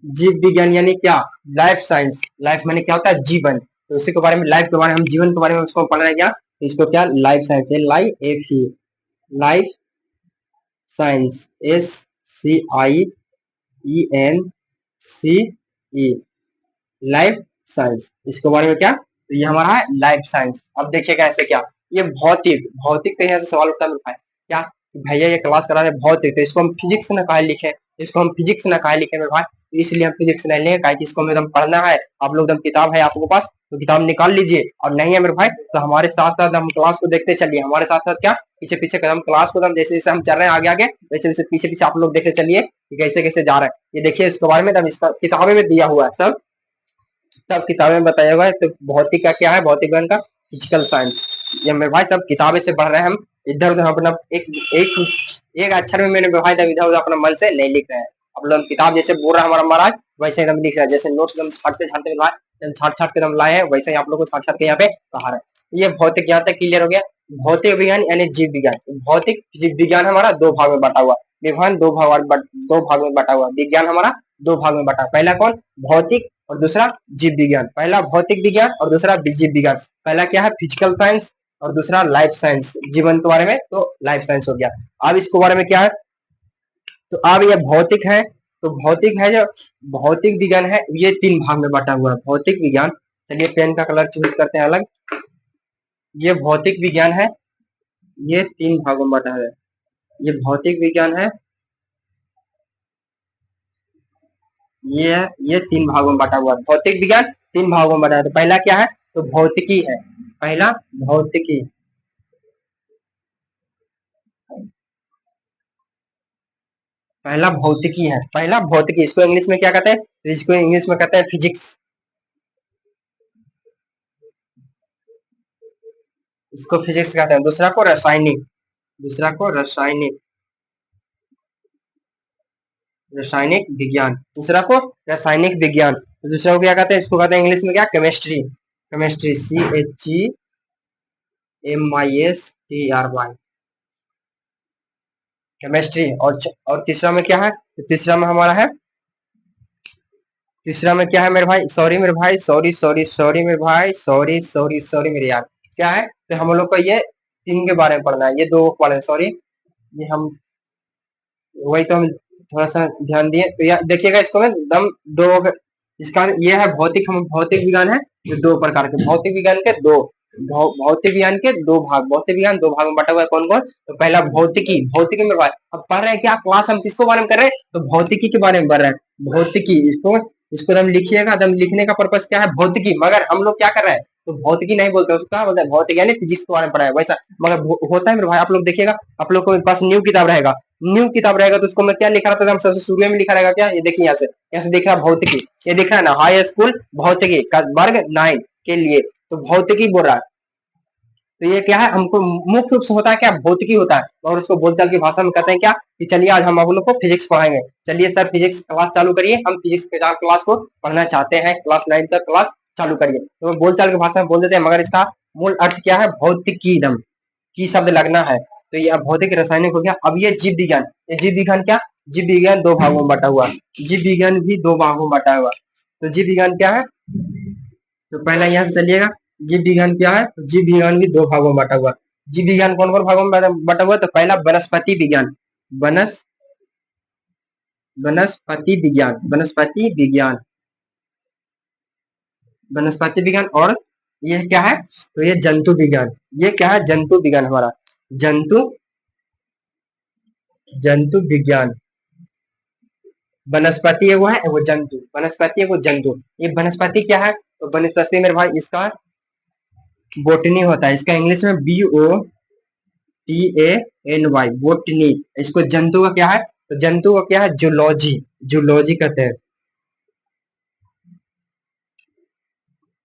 जीव विज्ञान यानी क्या, लाइफ साइंस। लाइफ माने क्या होता है, जीवन। तो उसी के बारे में, लाइफ के बारे में, हम जीवन के बारे में उसको पढ़ रहे हैं क्या, तो इसको क्या, life science, LIFE, life science, SCIENCE। ENCE, life science. इसके बारे में क्या, तो ये हमारा है लाइफ साइंस। अब देखिएगा ऐसे क्या, ये भौतिक, भौतिक तो यहाँ से सवाल उठता है क्या, भैया ये क्लास करा रहे भौतिक, तो इसको हम फिजिक्स ना काहे लिखे, इसको हम फिजिक्स ना काहे लिखे मेरे भाई, तो इसलिए हम फिजिक्स नहीं लेंगे, काहे कि इसको हमें एकदम पढ़ना है। आप लोग एकदम किताब है आपके पास तो किताब निकाल लीजिए, और नहीं है मेरे भाई तो हमारे साथ साथ हम क्लास को देखते चलिए, हमारे साथ साथ क्या पीछे पीछे कदम क्लास को, जैसे जैसे हम चल रहे हैं आगे आगे, वैसे वैसे पीछे पीछे आप लोग देखते चलिए कि कैसे कैसे जा रहे हैं। ये देखिए इसके बारे में इसका किताबें में दिया हुआ है, सब सब किताबें में बताया हुआ है। तो भौतिक का क्या है, भौतिक विज्ञान का फिजिकल साइंस, ये मेरे भाई सब किताबें से पढ़ रहे हैं हम, इधर उधर अपना एक एक एक अक्षर में मेरे भाई इधर उधर अपना मन से नहीं लिख रहे हैं। अब लोग किताब जैसे बोल रहा है हमारा महाराज, वैसे एकदम लिख रहे हैं, जैसे नोट्स एकदम छाटते छाटते छाट छाट के एकदम लाए हैं, वैसे ही आप लोग को छाट छाट के यहाँ पे कहा है। ये भौतिक यहाँ तक क्लियर हो गया। भौतिक विज्ञान यानी जीव विज्ञान, भौतिक जीव विज्ञान हमारा दो भाग में बटा हुआ, विज्ञान दो भाग में बटा हुआ, विज्ञान हमारा दो भाग में बटा, पहला कौन, भौतिक और दूसरा जीव विज्ञान। पहला भौतिक विज्ञान और दूसरा जीव विज्ञान। पहला क्या है फिजिकल साइंस और दूसरा लाइफ साइंस, जीवन के बारे में तो लाइफ साइंस हो गया। अब इसके बारे में क्या है, तो अब ये भौतिक है, तो भौतिक है जो भौतिक विज्ञान है ये तीन भाग में बटा हुआ है भौतिक विज्ञान। चलिए पेन का कलर चूज करते हैं अलग। ये भौतिक विज्ञान है, ये तीन भागों में बटा है, ये भौतिक विज्ञान है, ये तीन भागों में बटा हुआ है भौतिक विज्ञान, तीन भागों में बटा है। तो पहला क्या है, तो भौतिकी है, पहला भौतिकी, पहला भौतिकी है, पहला भौतिकी, इसको इंग्लिश में क्या कहते हैं, तो इसको इंग्लिश में कहते हैं फिजिक्स, इसको फिजिक्स कहते हैं। दूसरा को रासायनिक, दूसरा को रासायनिक, रासायनिक विज्ञान, दूसरा को रासायनिक विज्ञान। तो दूसरा को क्या कहते हैं, इसको कहते हैं इंग्लिश में क्या, केमिस्ट्री, केमिस्ट्री CHEMISTRY, केमिस्ट्री। और तीसरा में क्या है, तो तीसरा में हमारा है, तीसरा में क्या है मेरे भाई, सॉरी मेरे भाई, सॉरी सॉरी सॉरी मेरे भाई, सॉरी सॉरी सॉरी मेरे यार, क्या है, तो हम लोग को ये तीन के बारे में पढ़ना है, ये दो के बारे में, सॉरी ये हम वही तो हम थोड़ा सा ध्यान दिए। तो यार देखिएगा इसको में दम दो, इसका ये है भौतिक, हम भौतिक विज्ञान है, जो दो प्रकार के भौतिक विज्ञान के दो, भौतिक विज्ञान के दो भाग, भौतिक विज्ञान दो भाग में बटा हुआ है, कौन कौन, तो पहला भौतिकी, भौतिकी में बात अब पढ़ रहे हैं क्या, क्लास हम किसको बारे में कर रहे हैं, तो भौतिकी के बारे में पढ़ रहे हैं, भौतिकी। इसको इसको हम लिखिएगा, दम लिखने का पर्पस क्या है, भौतिकी, मगर हम लोग क्या कर रहे हैं, तो भौतिकी नहीं बोलते, उसको क्या बोलते हैं, भौतिक यानी फिजिक्स के बारे में पढ़ा है वैसा, मगर होता है मेरे भाई, आप लोग देखिएगा, आप लोग के पास न्यू किताब रहेगा, न्यू किताब रहेगा तो उसको मैं क्या लिखा रहता था, हम सबसे शुरू में लिखा रहेगा क्या, ये देखिए यहाँ से दिख रहा है भौतिकी, ये दिख रहा है ना, हाई स्कूल भौतिकी का वर्ग 9 के लिए, तो भौतिकी बोल रहा है। तो ये क्या है, हमको मुख्य रूप से होता है क्या, भौतिकी होता है, और उसको बोलचाल की भाषा में कहते हैं क्या, कि चलिए आज हम आप लोग को फिजिक्स पढ़ाएंगे, चलिए सर फिजिक्स क्लास चालू करिए, हम फिजिक्स के क्लास को पढ़ना चाहते हैं, क्लास 9 तक क्लास चालू करिए, तो बोलचाल की भाषा में बोल देते हैं, मगर इसका मूल अर्थ क्या है, भौतिकी दम की शब्द लगना है। तो ये भौतिक रासायनिक हो गया। अब ये जीव विज्ञान, ये जीव विज्ञान क्या, जीव विज्ञान दो भागों में बटा हुआ, जीव विज्ञान भी दो भागों में बटा हुआ। तो जीव विज्ञान क्या है, तो पहला यहाँ से चलिएगा, जीव विज्ञान क्या है, तो जीव विज्ञान भी दो भागों में बटा हुआ। जीव विज्ञान कौन कौन भागों में बटा हुआ, तो पहला वनस्पति विज्ञान, वनस वनस्पति विज्ञान, वनस्पति विज्ञान, वनस्पति विज्ञान, और ये क्या है, तो ये जंतु विज्ञान, ये क्या है, जंतु विज्ञान हमारा, जंतु जंतु विज्ञान। वनस्पति है वो है वो जंतु, वनस्पति है वो जंतु। ये वनस्पति क्या है, तो वनस्पति मेरे भाई इसका बोटनी होता है, इसका इंग्लिश में BOTANY, बोटनी। इसको जंतु का क्या है, तो जंतु का क्या है, जूलॉजी, जूलॉजी कहते हैं,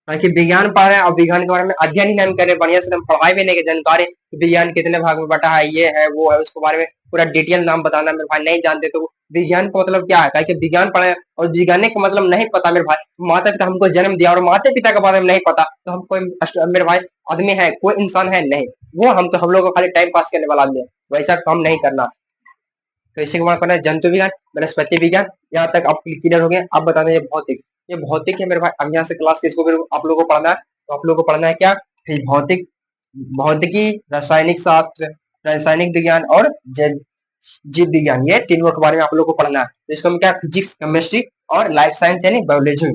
ताकि विज्ञान पढ़ रहे हैं और विज्ञान के बारे में अध्ययन ही नहीं कर रहे, बढ़िया से हम पढ़ाई भी नहीं की जानकारी, विज्ञान कितने भाग में बटा है, ये है वो है, उसके बारे में पूरा डिटेल नाम बताना मेरे भाई नहीं जानते, तो विज्ञान का मतलब क्या है, कि विज्ञान पढ़े और वैज्ञानिक का मतलब नहीं पता मेरे भाई, माता पिता हमको जन्म दिया और माता पिता के बारे में नहीं पता, तो हम कोई मेरे भाई आदमी है, कोई इंसान है नहीं, वो हम लोग को खाली टाइम पास करने वाला आदमी है, वैसा काम नहीं करना। तो इसी के बाद पढ़ना है जंतु विज्ञान, वनस्पति विज्ञान, यहाँ तक आप क्लियर हो गए। आप बता दें ये भौतिक, ये भौतिक है मेरे भाई। अब यहाँ से क्लास किसको आप लोगों को पढ़ना है, तो आप लोगों को पढ़ना है क्या, फिर भौतिक, भौतिकी, रासायनिक शास्त्र, रासायनिक विज्ञान और जीव विज्ञान, ये तीनों के बारे में आप लोग को पढ़ना है। तो इसको हम क्या, फिजिक्स, केमिस्ट्री और लाइफ साइंस यानी बायोलॉजी,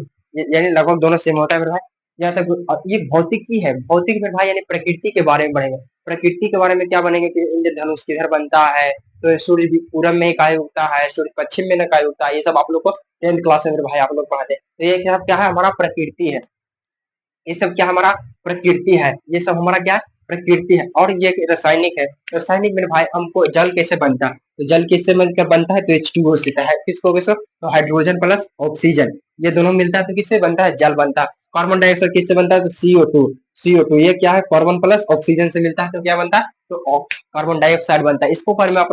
यानी लगभग दोनों सेम होता है मेरे भाई। यहाँ तक ये भौतिकी है, भौतिक मेरे भाई यानी प्रकृति के बारे में पढ़ेंगे। प्रकृति के बारे में क्या बनेंगे कि इंद्रधनुष किधर बनता है, तो सूर्य पूरब में काय उगता है, सूर्य पश्चिम में काय उगता है, ये सब आप लोग को 10th क्लास में मेरे भाई आप लोग पढ़ाते हैं। तो ये क्या है, हमारा प्रकृति है, ये सब क्या हमारा प्रकृति है, ये सब हमारा क्या प्रकृति है। और ये रासायनिक है, रासायनिक मेरे भाई हमको जल कैसे बनता है, तो जल किससे मिलकर बनता है, तो H2O से है, किसको किसको, तो हाइड्रोजन प्लस ऑक्सीजन, ये दोनों मिलता है तो किससे बनता है, जल बनता है। कार्बन डाइऑक्साइड किससे बनता है, तो CO2, ये क्या है, कार्बन प्लस ऑक्सीजन से मिलता है तो क्या बनता है, तो कार्बन डाइऑक्साइड बनता है। इसको बारे में आप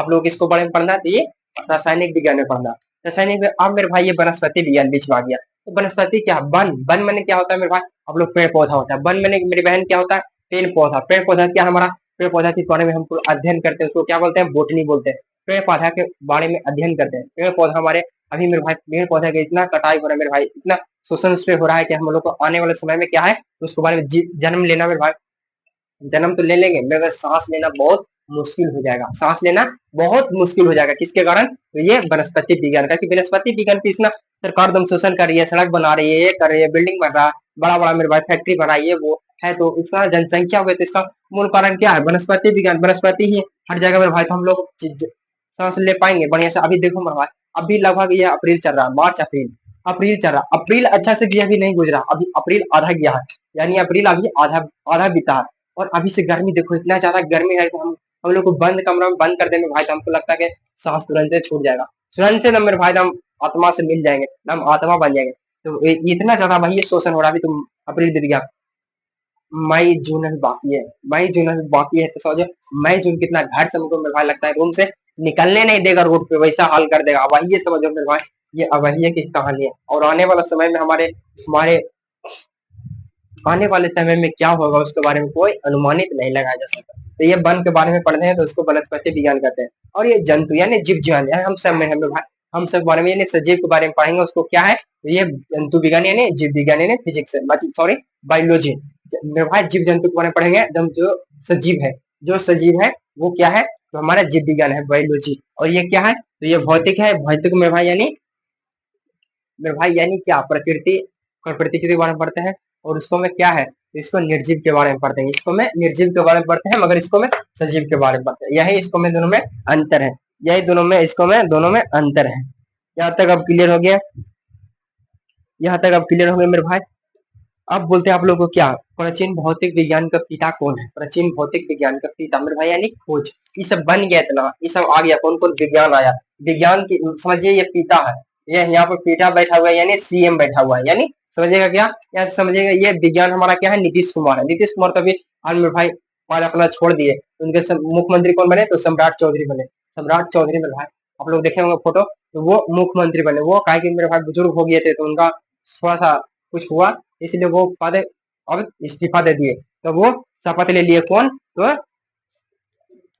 लोग इसको बारे में पढ़ना है, तो ये रासायनिक विज्ञान में पढ़ना। रासायनिक में अब मेरे भाई ये वनस्पति विज्ञान बीच में आ गया। तो वनस्पति क्या, वन, वन मैंने क्या होता है मेरे भाई, आप लोग पेड़ पौधा होता है, वन मैंने मेरी बहन क्या होता है, पेड़ पौधा। पेड़ पौधा क्या हमारा, पेड़ पौधा के बारे में हम अध्ययन करते हैं, उसको क्या बोलते हैं, बोटनी बोलते हैं। पेड़ पौधा के बारे में अध्ययन करते हैं। पेड़ पौधा हमारे अभी मेरे भाई पेड़ पौधा का इतना कटाई हो रहा है मेरे भाई, इतना शोषण उस पे हो रहा है कि हम लोग को आने वाले समय में क्या है, उसके बारे में जन्म लेना मेरे भाई, जन्म तो ले लेंगे मगर सांस लेना बहुत मुश्किल हो जाएगा, सांस लेना बहुत मुश्किल हो जाएगा, किसके कारण, तो ये वनस्पति विज्ञान का, कि वनस्पति विज्ञान की इतना सरकार दम शोषण कर रही है, सड़क बना रही है, ये कर रही है, बिल्डिंग बन रहा है, बड़ा बड़ा मेरे भाई फैक्ट्री बना रही है, वो है, तो इसका जनसंख्या हुई, तो इसका मूल कारण क्या है, वनस्पति विज्ञान, वनस्पति ही हर जगह मेरे भाई, तो हम लोग सांस ले पाएंगे बढ़िया से। अभी देखो मेरे भाई, अभी लगभग ये अप्रैल चल रहा है, मार्च अप्रैल, अप्रैल चल रहा, अप्रैल अच्छा से गया भी नहीं गुजरा, अभी अप्रैल आधा गया है, यानी अप्रैल अभी आधा आधा बीता है। और अभी से गर्मी देखो, इतना ज्यादा गर्मी है, तो हम लोग को बंद कमरा में बंद कर देंगे भाई, तो हमको लगता है कि सांस तुरंत से छूट जाएगा, तुरंत से ना मेरे भाई, हम आत्मा से मिल जाएंगे, हम आत्मा बन जाएंगे। तो इतना ज्यादा भाई ये शोषण हो रहा है, अभी तुम अप्रैल बीत गया, मई जून अभी बाकी है, मई जून अभी बाकी है, तो समझो मई जून कितना घाट से हमको मेरे भाई लगता है, रूम से निकलने नहीं देगा, रोड पे वैसा हाल कर देगा। अब ये समझो मेरे भाई, ये अवहिये की कहानी है, और आने वाला समय में हमारे हमारे आने वाले समय में क्या होगा उसके बारे में कोई अनुमानित नहीं लगाया जा सकता। तो ये वन के बारे में पढ़ते हैं तो उसको वनस्पति विज्ञान कहते हैं। और ये जंतु यानी जीव जीवन यानी हम सब में हम सब बारे में यानी सजीव के बारे में पढ़ेंगे, उसको क्या है, तो ये जंतु विज्ञान यानी जीव विज्ञान यानी फिजिक्स, सॉरी बायोलॉजी। मेरे भाई जीव जंतु के बारे में पढ़ेंगे, एकदम जो सजीव है, जो सजीव है वो क्या है, तो हमारा जीव विज्ञान है, बायोलॉजी। और ये क्या है, तो ये भौतिक है, भौतिक मेरे भाई यानी, मेरे भाई यानी क्या, प्रकृति, प्रकृति के बारे में पढ़ते हैं। और उसको में क्या है, तो इसको निर्जीव के बारे में पढ़ते हैं, इसको में निर्जीव के बारे में पढ़ते हैं, मगर इसको में सजीव के बारे में पढ़ते हैं, यही इसको में दोनों में अंतर है, यही दोनों में इसको में दोनों में अंतर है। यहाँ तक अब क्लियर हो गया, यहाँ तक अब क्लियर हो गया मेरे भाई। अब बोलते हैं आप लोगों को क्या, प्राचीन भौतिक विज्ञान का पिता कौन है, प्राचीन भौतिक विज्ञान का पिता मेरे भाई यानी खोज, ये सब बन गया इतना, ये सब आ गया, कौन कौन विज्ञान आया, विज्ञान की समझिए ये पिता है, ये यहाँ पर पिता बैठा हुआ है यानी सीएम बैठा हुआ है, यानी समझिएगा क्या, यहाँ समझिएगा ये विज्ञान हमारा क्या है, नीतीश कुमार है, नीतीश कुमार कभी आज मेरे भाई पाल अपना छोड़ दिए, उनके मुख्यमंत्री कौन बने, तो सम्राट चौधरी बने, सम्राट चौधरी मेरे भाई, आप लोग देखे होंगे फोटो, तो वो मुख्यमंत्री बने, वो कहा कि मेरे भाई बुजुर्ग हो गए थे, तो उनका थोड़ा सा कुछ हुआ, इसलिए वो पद अब इस्तीफा दे दिए, तो वो शपथ ले लिए, कौन, तो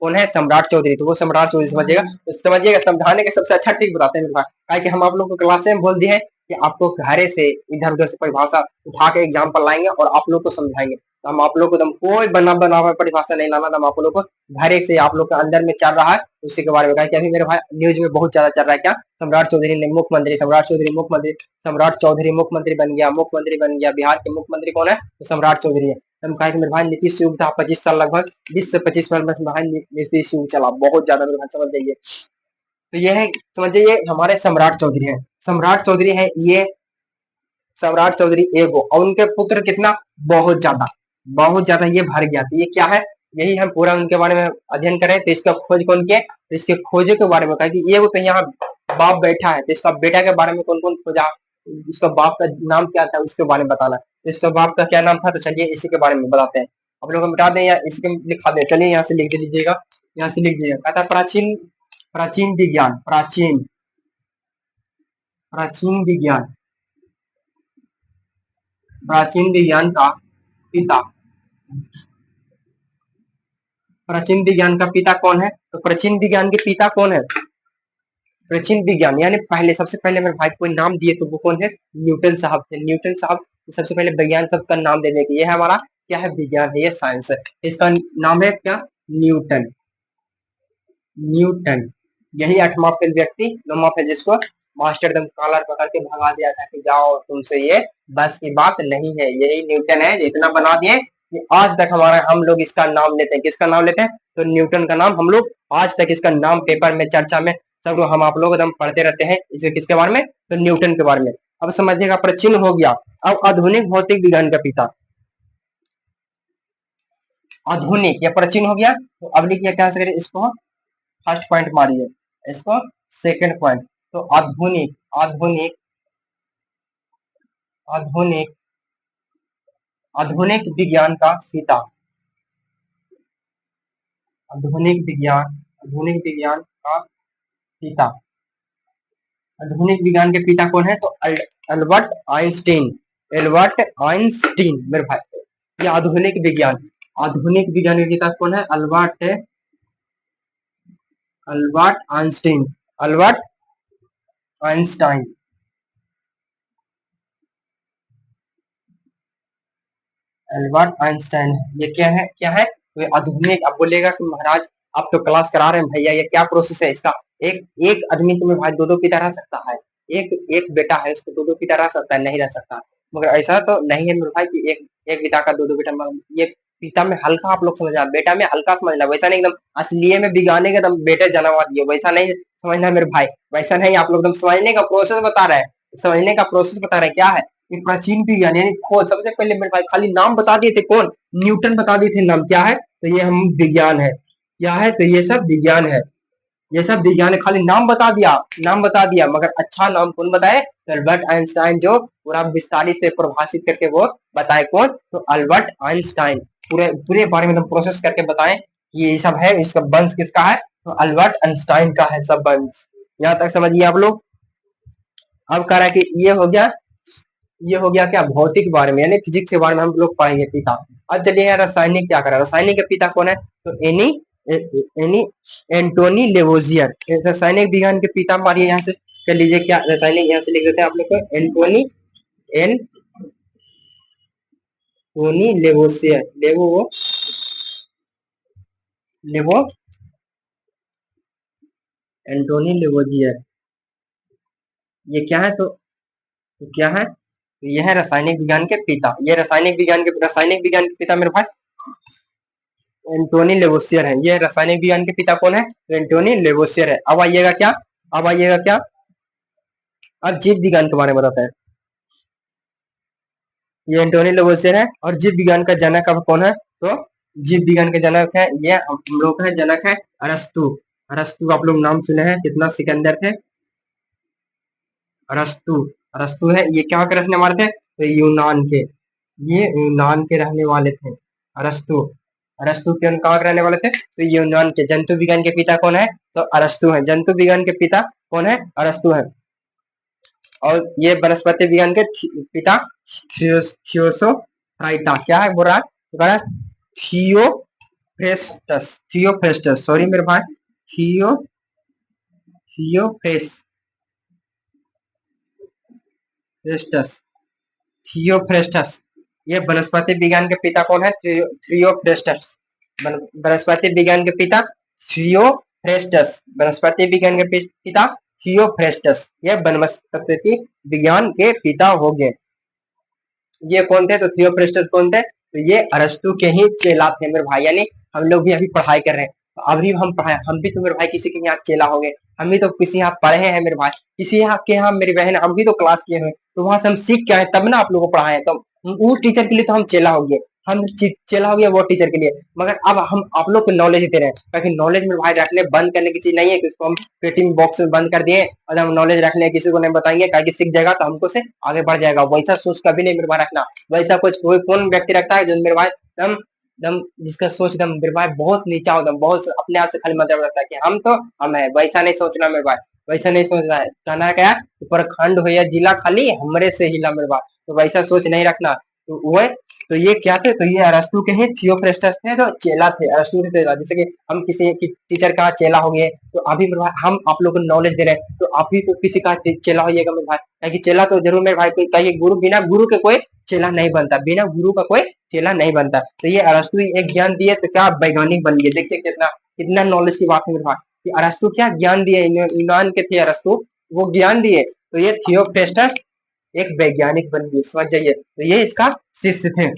कौन है, सम्राट चौधरी, तो वो सम्राट चौधरी समझिएगा, तो समझिएगा समझाने के सबसे अच्छा ट्रिक बताते हैं मेरे भाई, कि हम आप लोग को क्लास में बोल दिए कि आपको घरे से इधर उधर से परिभाषा उठा के एग्जाम्पल लाएंगे और आप लोग को समझाएंगे, तो हम आप लोग को, कोई बना बना हुआ परिभाषा नहीं लाना, हम आप लोग को घरे से आप लोग के अंदर में चल रहा है उसी के बारे में कहा, कि अभी मेरे भाई न्यूज में बहुत ज्यादा चल रहा है क्या, सम्राट चौधरी ने मुख्यमंत्री, सम्राट चौधरी मुख्यमंत्री, सम्राट चौधरी मुख्यमंत्री बन गया, मुख्यमंत्री बन गया, बिहार के मुख्यमंत्री कौन है, तो सम्राट चौधरी है। हम कहा कि मेरे भाई नीतीश युग था 25 साल, लगभग 20 से 25 साल में भाई नीतीश युग चला, बहुत ज्यादा मेरे भाई समझ जाइए। तो ये है, समझिए ये हमारे सम्राट चौधरी है, सम्राट चौधरी है ये, सम्राट चौधरी एगो, और उनके पुत्र कितना, बहुत ज्यादा, बहुत ज्यादा, ये भर गया, तो ये क्या है, यही हम पूरा उनके बारे में अध्ययन करें, तो इसका खोज कौन किया, तो इसके खोजे के बारे में कहा कि ये वो कहीं यहाँ बाप बैठा है, तो इसका बेटा के बारे में कौन कौन खोजा, इसका बाप का नाम क्या था उसके बारे में बताना, तो इसका बाप का क्या नाम था, तो चलिए इसी के बारे में बताते हैं, आप लोग मिटा दें या इसके लिखा दें, चलिए यहाँ से लिख दे दीजिएगा, यहाँ से लिख दीजिएगा, कहता प्राचीन, प्राचीन विज्ञान, प्राचीन, प्राचीन विज्ञान, प्राचीन विज्ञान का पिता, प्राचीन विज्ञान का पिता कौन है, तो प्राचीन विज्ञान के पिता कौन है, प्राचीन विज्ञान यानी पहले, सबसे पहले मेरे भाई को नाम दिए तो वो कौन है, न्यूटन साहब थे, न्यूटन साहब सबसे पहले विज्ञान शब्द का नाम देने के, ये है हमारा क्या है, विज्ञान है, ये साइंस है, इसका नाम है क्या, न्यूटन, न्यूटन, यही 8वां फेल व्यक्ति 9वां फेल जिसको मास्टर एकदम कॉलर पकड़ के भगा दिया था कि जाओ तुमसे ये बस की बात नहीं है, यही न्यूटन है जो इतना बना दिए कि आज तक हमारा हम लोग इसका नाम लेते हैं। किसका नाम लेते हैं? तो न्यूटन का नाम हम लोग आज तक इसका नाम पेपर में चर्चा में सब लोग हम आप लोग एकदम पढ़ते रहते हैं। इसे किसके बारे में? तो न्यूटन के बारे में। अब समझिएगा, प्राचीन हो गया। अब आधुनिक भौतिक विज्ञान का पिता, आधुनिक या प्राचीन हो गया। तो अब लिखिए क्या करें इसको, फर्स्ट पॉइंट मारिए, इसको सेकंड पॉइंट। तो आधुनिक, आधुनिक, आधुनिक, आधुनिक विज्ञान का पिता, आधुनिक विज्ञान, आधुनिक विज्ञान का पिता, आधुनिक विज्ञान के पिता कौन है? तो अल्बर्ट आइंस्टीन, एल्बर्ट आइंस्टीन मेरे भाई। ये आधुनिक विज्ञान, आधुनिक विज्ञान के पिता कौन है? Albert, Albert Einstein, Albert Einstein, Albert Einstein. ये क्या है? क्या है? तो ये आधुनिक। अब बोलेगा कि महाराज आप तो क्लास करा रहे हैं भैया, ये क्या प्रोसेस है इसका? एक एक आदमी तो मेरे भाई दो दो पिता रह सकता है, एक एक बेटा है उसको दो दो पिता रह सकता है? नहीं रह सकता। मगर ऐसा तो नहीं है मेरे भाई कि एक एक पिता का दो दो बेटा। ये पिता में हल्का आप लोग समझना, बेटा में हल्का समझना, वैसा नहीं एकदम असलिए में बिगाने का एकदम बेटे जन्म दिए वैसा नहीं समझना मेरे भाई, वैसा नहीं। आप लोग एकदम समझने का प्रोसेस बता रहे हैं, समझने का प्रोसेस बता रहे हैं। क्या है? कि प्राचीन विज्ञान यानी खोज। सबसे पहले मेरे भाई खाली नाम बता दिए थे, कौन? न्यूटन बता दिए थे नाम। क्या है? तो ये हम विज्ञान है। क्या है? तो ये सब विज्ञान है, ये सब विज्ञान है। खाली नाम बता दिया, नाम बता दिया, मगर अच्छा नाम कौन बताए? तो अल्बर्ट आइंस्टाइन, जो पूरा विस्तारित से परिभाषित करके वो बताए। कौन? तो अल्बर्ट आइंस्टाइन पूरे पूरे बारे में प्रोसेस करके बताएं ये सब है। इसका वंश किसका है? तो अल्बर्ट आइंस्टाइन का है सब वंश। यहाँ तक समझिए आप लोग। अब कह रहा है कि ये हो गया, ये हो गया क्या? भौतिक बारे में यानी फिजिक्स के बारे में हम लोग पढ़ेंगे पिता। अब चलिए यार रासायनिक क्या करा, रासायनिक के पिता कौन है? तो एनी एनी एंटोनी लेवोजियर, रासायनिक विज्ञान के पिता मारिए यहाँ से। कर लीजिए क्या रासायनिक, यहाँ से लिख देते हैं आप लोग को एंटोनी, एंटोनी लेवोसियर, लेवो एंटोनी लेवोजियर। ये क्या है? तो क्या है? तो यह है रासायनिक विज्ञान के पिता। ये रासायनिक विज्ञान के पिता मेरे भाई एंटोनी लेवोसियर है। ये रासायनिक विज्ञान के पिता कौन है? तो एंटोनी लेवोसियर है। अब आइएगा क्या, अब आइएगा क्या, अब जीव विज्ञान के बारे में बताते हैं। ये एंटोनी लेवोसियर है। और जीव विज्ञान का जनक अब कौन है? तो जीव विज्ञान के जनक है, ये हम लोग का जनक है अरस्तु। अरस्तु आप लोग नाम सुने हैं, कितना सिकंदर थे अरस्तु। अरस्तु है, ये क्या के रहने वाले थे? तो यूनान के, ये यूनान के रहने वाले थे अरस्तु। अरस्तु के कहाँ के रहने वाले थे? तो यूनान के। जंतु विज्ञान के पिता कौन है? तो अरस्तु है। जंतु विज्ञान के पिता कौन है? अरस्तु है। और ये वनस्पति विज्ञान के पिता थियोसोफ्राइटा। क्या है बोल रहा है? तो कह रहा है थियोफ्रेस्टस, थियोफ्रेस्टस, सॉरी मेरे भाई, थियो थियोफ्रेस्टस, थियोफ्रेस्टस। ये वनस्पति विज्ञान के पिता कौन है? थियोफ्रेस्टस। वनस्पति विज्ञान के पिता थियोफ्रेस्टस, वनस्पति विज्ञान के पिता थियोफ्रेस्टस। ये वनस्पति विज्ञान के पिता हो गए। ये कौन थे? तो थियोफ्रेस्टस कौन थे? तो ये अरस्तु के ही चेला थे मेरे भाई। यानी हम लोग भी अभी पढ़ाई कर रहे हैं, तो अभी हम पढ़ाए, हम भी तो मेरे भाई किसी के यहाँ चेला हो गए। हम भी तो किसी यहाँ पढ़े हैं मेरे भाई, किसी यहाँ के यहाँ मेरी बहन, हम भी तो क्लास किए हुए, तो वहां से हम सीख के आए तब ना आप लोगों को पढ़ाए। तो उस टीचर के लिए तो हम चेला हो गए, हम चेला हो गया वो टीचर के लिए। मगर अब हम आप लोग को नॉलेज दे रहे हैं, ताकि नॉलेज में भाई रखने बंद करने की चीज नहीं है कि इसको हम पेटी बॉक्स में बंद कर दिए और हम नॉलेज रखने किसी को नहीं बताएंगे, ताकि सीख जाएगा तो हमको से आगे बढ़ जाएगा। वैसा सोच कभी नहीं मेरे भाई रखना। वैसा कुछ कोई कौन व्यक्ति रखता है जो मेरे भाई दम दम जिसका सोच दम मेरे भाई बहुत नीचा हो, दम बहुत अपने आप से खाली मतलब रखता है कि हम तो हम है, वैसा नहीं सोचना मेरे भाई, वैसा नहीं सोचना है। कहना है क्या? प्रखंड हो या जिला खाली हमरे से हिला मेरे भाई, तो वैसा सोच नहीं रखना। तो वो, तो ये क्या थे? तो ये अरस्तु के ही थियोफ्रेस्टस थे, तो चेला थे अरस्तु के चेला। जैसे कि हम किसी टीचर का चेला हो गए, तो अभी मेरे भाई हम आप लोगों को नॉलेज दे रहे हैं, तो आप भी तो किसी का चेला होइएगा मेरे भाई। ताकि चेला तो जरूर मेरे भाई, कहिए गुरु, बिना गुरु के कोई चेला नहीं बनता, बिना गुरु का कोई चेला नहीं बनता। तो ये अरस्तु एक ज्ञान दिए तो क्या वैज्ञानिक बन गए। देखिए कितना कितना नॉलेज की बात है मेरे भाई। कि अरस्तु क्या ज्ञान दिए, यूनान के थे अरस्तु, वो ज्ञान दिए। तो ये थियोफ्रेस्टस एक वैज्ञानिक बन गए, समझ जाइए। तो ये इसका शिष्य थे,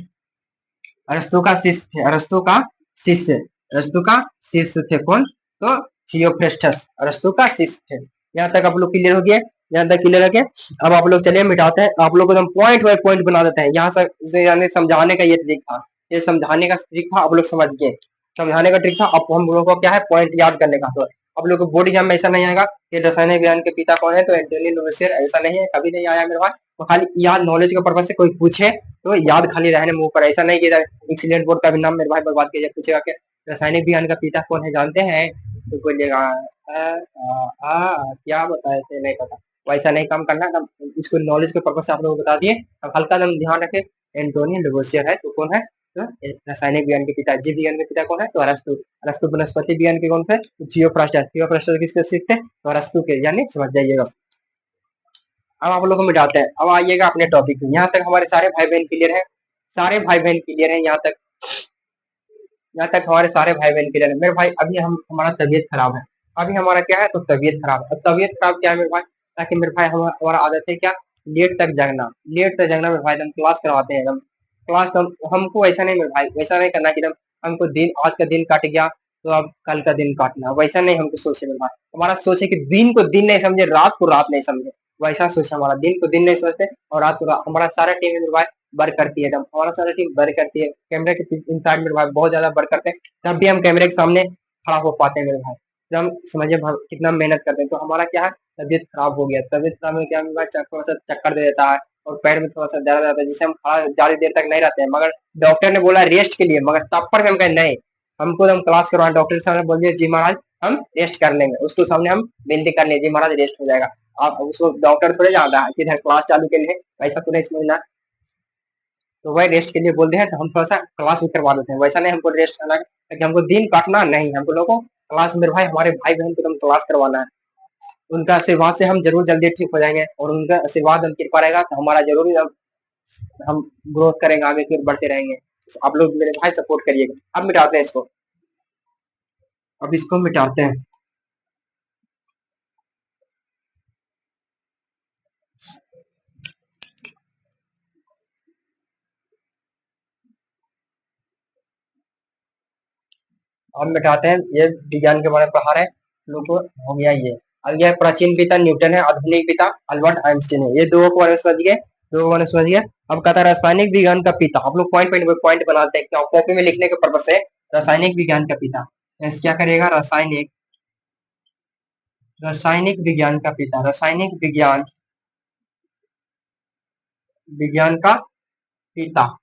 अरस्तु का शिष्य थे, अरस्तु का शिष्य, अरस्तु का शिष्य थे कौन? तो थियोफ्रेस्टस अरस्तु का शिष्य थे। यहाँ तक आप लोग क्लियर हो गए? यहाँ तक क्लियर है क्या? अब आप लोग चलिए मिटाते हैं, आप लोग को हम पॉइंट बाय पॉइंट बना देते हैं। यहाँ से यानी समझाने का ये ट्रिक था, ये समझाने का ट्रिक था, आप लोग समझ गए। समझाने का ट्रिक था, अब हम लोगों को क्या है, पॉइंट याद करने का। तो आप लोग को बोर्ड एग्जाम में ऐसा नहीं आएगा कि रसायनिक विज्ञान के पिता कौन है, तो एंटोनी लुमियर, ऐसा नहीं है, कभी नहीं आया मेरे पास। तो खाली याद, नॉलेज के पर्पज से कोई पूछे तो याद खाली रहने मुंह पर, ऐसा नहीं किया एक्सीलेंट बोर्ड का भी नाम मेरे भाई बर्बाद किया जाए। पूछेगा कि रासायनिक विज्ञान का पिता कौन है जानते हैं, तो बोलिएगा क्या बताए थे, नहीं पता। वैसा नहीं काम करना, हम इसको नॉलेज के पर्पज से आप लोगों को बता दिए। अब हल्का दम ध्यान रखे, एंटोनी लुमियर है तो कौन है, तो रासायनिक विज्ञान के पिता। जीव विज्ञान के पिता कौन है, तो अरस्तु। अरस्तु वनस्पति विज्ञान के कौन थे, थियोफ्रास्टस। थियोफ्रास्टस किसके शिष्य थे, तो अरस्तु के, यानी समझ जाइएगा। अब आप लोग को मिटाते हैं, अब आइएगा अपने टॉपिक में। यहाँ तक हमारे सारे भाई बहन क्लियर है, सारे भाई बहन क्लियर है यहाँ तक, यहाँ तक हमारे सारे भाई बहन क्लियर है मेरे भाई। अभी हम, हमारा तबीयत खराब है, अभी हमारा क्या है, तो तबीयत खराब है। अब तबीयत खराब क्या है मेरे भाई, ताकि मेरे भाई हमारा आदत है क्या, लेट तक जगना, लेट तक जगना मेरे भाई। हम क्लास करवाते हैं, हम क्लास, हमको ऐसा नहीं मेरे भाई, वैसा नहीं करना कि हमको दिन, आज का दिन काट गया तो अब कल का दिन काटना, वैसा नहीं हमको सोचे मेरे भाई। हमारा सोच है कि दिन को दिन नहीं समझे, रात को रात नहीं समझे, वैसा सोच हमारा। दिन को दिन नहीं सोचते और रात को रात। हमारा सारा टीम मेरे भाई वर्क करती है, एकदम हमारा सारा टीम वर्क करती है। कैमरे के इंसाइड मेरे भाई बहुत ज्यादा वर्क करते हैं, तब भी हम कैमरे के सामने खड़ा हो पाते हैं मेरे भाई। तो हम समझिए कितना मेहनत करते हैं। तो हमारा क्या है, तबीयत खराब हो गया, तबीयत खराब में क्या मेरे भाई, थोड़ा सा चक्कर दे देता है और पैर में थोड़ा सा दर्द रहता है, जिससे हम ज्यादा देर तक नहीं रहते हैं। मगर डॉक्टर ने बोला रेस्ट के लिए, मगर तब पर हम कहे नहीं, हमको हम क्लास करवाएं। डॉक्टर साहब ने बोल दिया जी महाराज हम रेस्ट कर लेंगे, उसको सामने हम विनती कर लेंगे, जी महाराज रेस्ट हो जाएगा। आप उसको डॉक्टर थोड़े जानता है कि इधर क्लास चालू के लिए, ऐसा तो नहीं समझना। तो वही रेस्ट के लिए बोल रहे हैं, तो हम थोड़ा सा क्लास भी करवा देते हैं। वैसा नहीं हमको रेस्ट करना है कि हमको दिन काटना नहीं, हमको लोगों को क्लास, मेरे भाई हमारे भाई बहन को हम क्लास करवाना है। उनका आशीर्वाद से हम जरूर जल्दी ठीक हो जाएंगे, और उनका आशीर्वाद हम कृपा रहेगा तो हमारा जरूर हम ग्रोथ करेंगे, आगे फिर बढ़ते रहेंगे। तो आप लोग मेरे भाई सपोर्ट करिएगा। अब मिटाते हैं इसको, अब इसको मिटाते हैं। अब मिटाते हैं, ये विज्ञान के बारे में पढ़ा रहे हैं लोग को, हो गया ये। अब यह प्राचीन पिता न्यूटन है, आधुनिक पिता अल्बर्ट आइंस्टीन है। ये दो को बारे में समझ गए, दो को बारे में समझ गए। अब कहता है रासायनिक विज्ञान का पिता, आप लोग पॉइंट पॉइंट पॉइंट बनाते हैं कॉपी में लिखने के पर्पज से। रासायनिक विज्ञान का पिता, क्या करिएगा, रासायनिक, रासायनिक विज्ञान का पिता, रासायनिक विज्ञान, विज्ञान का पिता,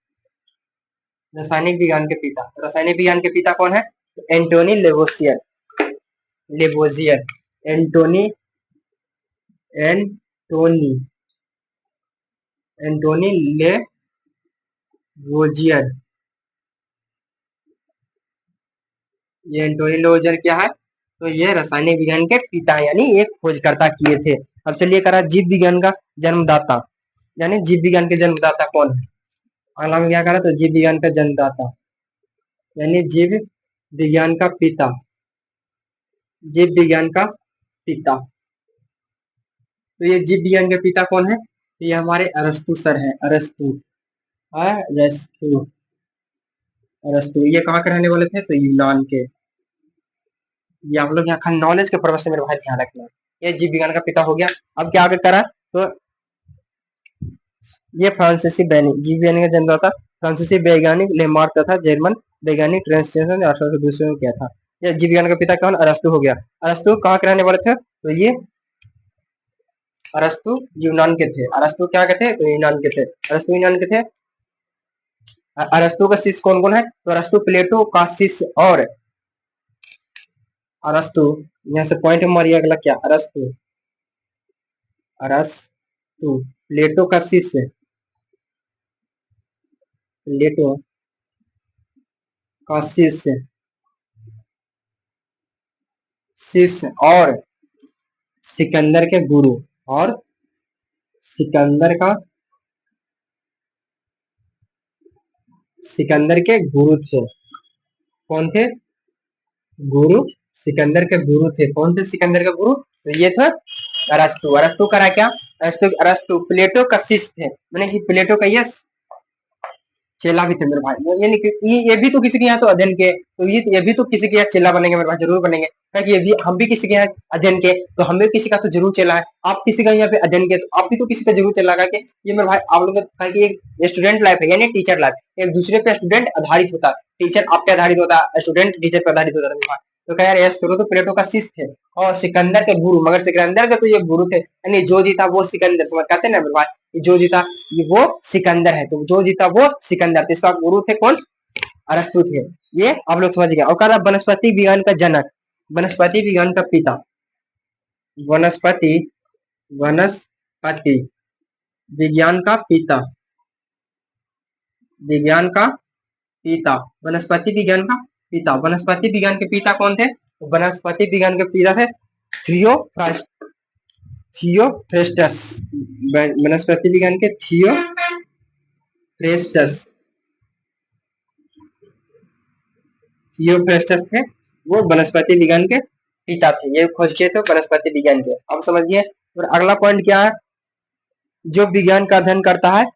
रासायनिक विज्ञान के पिता। रासायनिक विज्ञान के पिता कौन है, तो Antony Lavoisier, Lavoisier, Antony, Antony, Antony Lavoisier. ये एंटोनी लेवोजियर क्या है, तो ये रासायनिक विज्ञान के पिता यानी एक खोजकर्ता किए थे। अब चलिए करा जीव विज्ञान का जन्मदाता, यानी जीव विज्ञान के जन्मदाता कौन है। अगला में क्या करा, तो जीव विज्ञान का जन्मदाता, यानी जीव विज्ञान का पिता, जीव विज्ञान का पिता। तो ये जीव विज्ञान के पिता कौन है, तो ये हमारे अरस्तु सर है, अरस्तु, अरस्तु, अरस्तु। ये कहाँ के रहने वाले थे, तो यूनान के। ये आप लोग यहाँ नॉलेज के पर्पज से मेरे भाई ध्यान रखना। ये जीव विज्ञान का पिता हो गया। अब क्या आगे करा, तो ये फ्रांसीसी वैज्ञानिक, जीव विज्ञान का जन्मदाता फ्रांसीसी वैज्ञानिक लेमार्क तथा जर्मन वैज्ञानिक ट्रांसलेशन ने 1822 में किया था। ये जीव विज्ञान का पिता कौन, अरस्तु हो गया। अरस्तु कहाँ के रहने वाले थे, तो ये अरस्तु यूनान के थे। अरस्तु क्या के थे, तो यूनान के थे, अरस्तु यूनान के थे। अरस्तु का शिष्य कौन कौन है, तो अरस्तु प्लेटो का शिष्य, और अरस्तु, यहाँ से पॉइंट मारिए अगला क्या, अरस्तु, अरस्तु प्लेटो का शिष्य, प्लेटो का शिष्य, शिष्य और सिकंदर के गुरु, और सिकंदर का, सिकंदर के गुरु थे। कौन थे, गुरु सिकंदर के गुरु थे, कौन थे सिकंदर के गुरु? तो ये था अरस्तु। अरस्तु करा क्या? अरस्तु अरस्तु प्लेटो का शिष्य थे, मैंने कि प्लेटो का ये चेला भी थे मेरे भाई। यानी कि ये भी तो किसी के यहाँ तो अध्ययन के, तो ये भी तो किसी के यहाँ चेला बनेंगे मेरे भाई, जरूर बनेंगे। क्योंकि ये भी हम भी किसी के यहाँ अध्ययन के, तो हमें किसी का तो जरूर चेला है। आप किसी का यहाँ पे अध्ययन के, तो आप भी तो किसी का जरूर चेला कि ये मेरे भाई आप लोग का कि एक स्टूडेंट लाइफ है यानी टीचर लाइफ, एक दूसरे पे स्टूडेंट आधारित होता है, टीचर आप पे आधारित होता है, स्टूडेंट टीचर पे आधारित होता है मेरे भाई। तो कह यार एरिस्टोटल तो प्लेटो का शिष्य थे और सिकंदर के गुरु, मगर सिकंदर के तो ये गुरु थे, यानी जो जीता वो सिकंदर, समझ कहते हैं ना मेरे भाई, जो जीता ये वो सिकंदर है, तो जो जीता वो सिकंदर, तो इसका गुरु थे कौन? अरस्तु थे। ये आप लोग समझ गए। और कहा वनस्पति विज्ञान का जनक, वनस्पति विज्ञान का पिता, वनस्पति वनस्पति विज्ञान का पिता, विज्ञान का पिता, वनस्पति विज्ञान का पिता, वनस्पति विज्ञान के पिता कौन थे? वनस्पति विज्ञान के पिता थे थियोफ्रेस्टस, वनस्पति विज्ञान के थियोफ्रेस्टस थे, वो वनस्पति विज्ञान के पिता थे, ये खोज किए थे वनस्पति विज्ञान के। अब समझिए। और अगला पॉइंट क्या है? जो विज्ञान का अध्ययन करता है,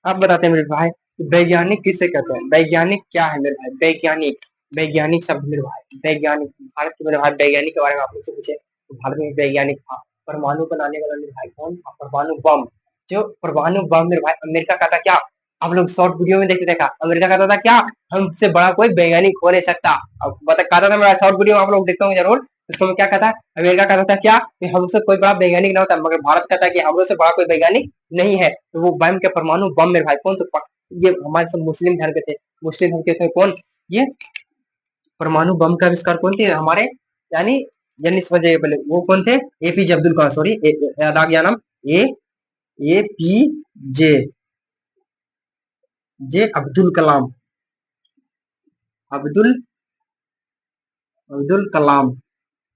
आप बताते हैं मेरे भाई वैज्ञानिक किसे कहते हैं? वैज्ञानिक क्या है मेरे भाई? वैज्ञानिक, वैज्ञानिक शब्द मेरे भाई, वैज्ञानिक भारत के मेरे भाई वैज्ञानिक के बारे में आप लोग से पूछे तो भारत में वैज्ञानिक था परमाणु बनाने वाला मेरे भाई, कौन था? परमाणु बम। जो परमाणु बम मेरे भाई अमेरिका का था क्या? आप लोग शॉर्ट वीडियो में देखते देखा, अमेरिका कहता था क्या हमसे बड़ा कोई वैज्ञानिक हो नहीं सकता। अब बता कहता था मेरा शॉर्ट वीडियो आप लोग देखते होंगे जरूर, उसको मैं क्या कहता है? अमेरिका कहता था क्या कि हमसे कोई बड़ा वैज्ञानिक ना होता, मगर भारत कहता है कि हम लोग से बड़ा कोई वैज्ञानिक नहीं है। तो वो बम के परमाणु बम मेरे भाई कौन? तो ये हमारे सब मुस्लिम धर्म के थे, मुस्लिम धर्म के थे कौन? ये परमाणु बम का आविष्कार कौन थे? हमारे यानी यानी समझिए पहले वो कौन थे? एपीजे अब्दुल कलाम, सॉरी याद आ गया नाम, ए एपीजे अब्दुल कलाम, अब्दुल अब्दुल कलाम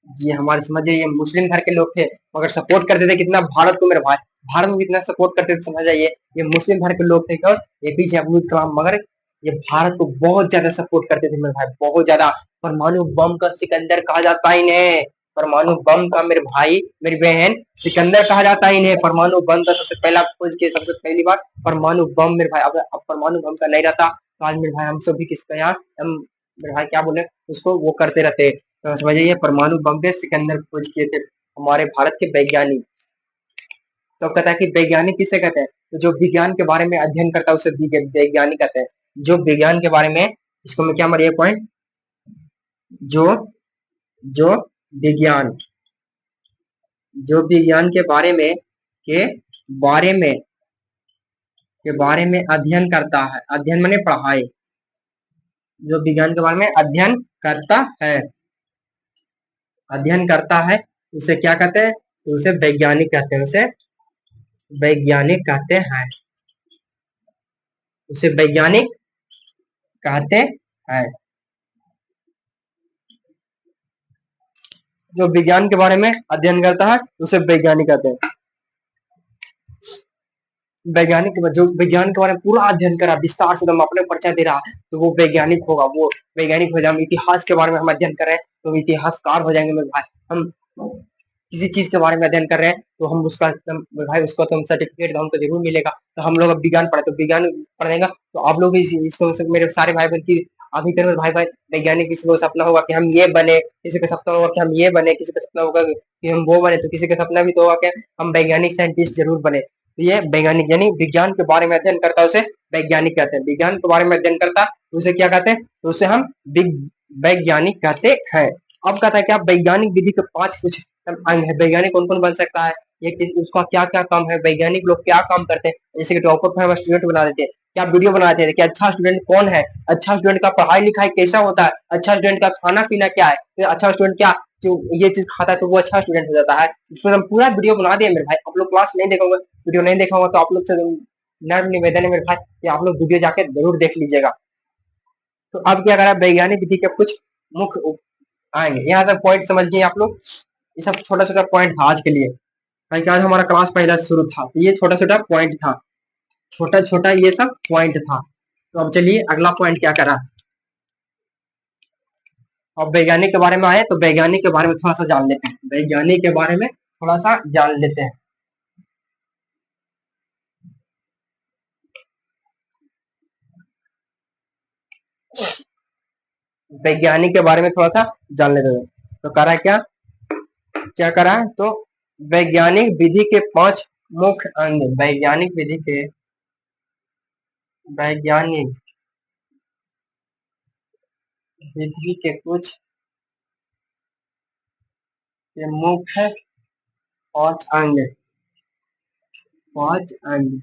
जी। हमारे समझिए ये मुस्लिम धर्म के लोग थे, मगर सपोर्ट करते थे कितना? भारत को मेरे भाई, भारत को कितना सपोर्ट करते थे समझ जाइए। ये मुस्लिम धर्म के लोग थे कौन? एपीजे अब्दुल कलाम, मगर ये भारत को बहुत ज्यादा सपोर्ट करते थे मेरे भाई, बहुत ज्यादा। परमाणु बम का सिकंदर कहा जाता है इन्हें, परमाणु बम का मेरे भाई मेरी बहन सिकंदर कहा जाता है इन्हें। परमाणु बम का सबसे पहला खोज किया, सबसे पहली बार परमाणु बम मेरे भाई। अब परमाणु बम का नहीं रहता तो आज मेरे भाई हम सब भी किसका यहाँ हम मेरे भाई क्या बोले उसको वो करते रहते। तो समझिए ये परमाणु बम के सिकंदर खोज किए थे हमारे भारत के वैज्ञानिक। तो कहता है कि वैज्ञानिक किसे कहते हैं? तो जो विज्ञान के बारे में अध्ययन करता है उसे वैज्ञानिक कहते हैं। जो विज्ञान के बारे में, इसको मैं क्या मारिए पॉइंट, जो जो विज्ञान, जो विज्ञान के बारे में बारे में बारे में अध्ययन करता है, अध्ययन माने पढ़ाई, जो विज्ञान के बारे में अध्ययन करता है, अध्ययन करता है उसे क्या कहते हैं? उसे वैज्ञानिक कहते हैं, उसे वैज्ञानिक कहते हैं, उसे वैज्ञानिक कहते हैं। जो विज्ञान के बारे में अध्ययन करता है उसे वैज्ञानिक कहते हैं। वैज्ञानिक जो विज्ञान के बारे में पूरा अध्ययन करा, विस्तार से एकदम अपने परिचय दे रहा, तो वो वैज्ञानिक होगा, वो वैज्ञानिक हो जाएंगे। इतिहास के बारे में हम अध्ययन कर रहे हैं तो इतिहासकार हो जाएंगे मेरे भाई। हम किसी चीज के बारे में अध्ययन कर रहे हैं तो हम उसका भाई उसको तो सर्टिफिकेट हमको जरूर मिलेगा। तो हम लोग अब विज्ञान पढ़े तो विज्ञान पढ़ेगा, तो आप लोग इसको मेरे सारे भाई बहन की आगे कर भाई भाई वैज्ञानिक, किसी को सपना होगा कि हम ये बने, किसी का सपना होगा कि हम ये बने, किसी का सपना होगा कि हम वो बने, तो किसी का सपना भी तो होगा कि हम वैज्ञानिक साइंटिस्ट जरूर बने। तो ये वैज्ञानिक यानी विज्ञान के बारे में अध्ययन करता है उसे वैज्ञानिक कहते हैं। विज्ञान के बारे में अध्ययन करता है उसे क्या कहते हैं? तो उसे हम वैज्ञानिक कहते हैं। अब कहता है कि आप वैज्ञानिक विधि के 5 कुछ अंग है, वैज्ञानिक कौन कौन बन सकता है, एक चीज उसका क्या क्या काम है, वैज्ञानिक लोग क्या काम करते हैं। जैसे कि टॉपर पर हम स्टूडेंट बना देते हैं, क्या वीडियो बनाते हैं कि अच्छा स्टूडेंट कौन है, अच्छा स्टूडेंट का पढ़ाई लिखाई कैसा होता है, अच्छा स्टूडेंट का खाना पीना क्या है, तो अच्छा स्टूडेंट क्या जो ये चीज खाता है तो वो अच्छा स्टूडेंट हो जाता है। इसमें हम पूरा वीडियो बना दिए मेरे भाई। आप लोग क्लास नहीं देखोगे, वीडियो नहीं देखा होगा तो आप लोग से नर्म निवेदन है मेरे भाई कि आप लोग वीडियो जाके जरूर देख लीजिएगा। तो अब क्या करा, वैज्ञानिक विधि के कुछ मुख्य आएंगे, यहाँ तक पॉइंट समझिए आप लोग। ये सब छोटा छोटा पॉइंट था आज के लिए, क्योंकि आज हमारा क्लास पहला शुरू था, तो ये छोटा छोटा पॉइंट था, छोटा छोटा ये सब पॉइंट था। तो अब चलिए अगला पॉइंट क्या करा, अब वैज्ञानिक के बारे में आए तो वैज्ञानिक के बारे में थोड़ा सा जान लेते हैं, वैज्ञानिक के बारे में थोड़ा सा जान लेते हैं। वैज्ञानिक के बारे में थोड़ा सा जान लेते हैं। तो करा क्या क्या करा है तो वैज्ञानिक विधि के 5 मुख्य अंग, वैज्ञानिक विधि के कुछ के मुख्य 5 अंग, 5 अंग,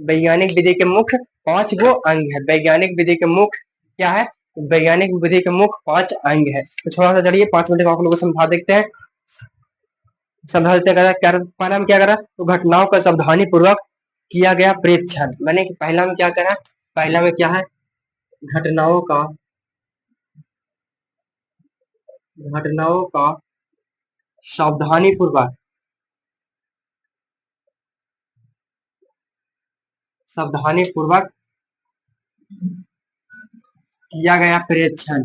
वैज्ञानिक विधि के मुख्य 5 गो अंग है। वैज्ञानिक विधि के मुख्य क्या है, वैज्ञानिक विधि के मुख्य 5 अंग है। तो थोड़ा सा चलिए 5 मिनट में आप लोगों को समझा देखते हैं। समझा देते हैं क्या पहला में क्या करा तो घटनाओं का सावधानी पूर्वक किया गया प्रेक्षण, मैंने पहला में क्या करा, पहला में क्या है घटनाओं का, घटनाओं का सावधानी पूर्वक, सावधानी पूर्वक किया गया प्रेक्षण,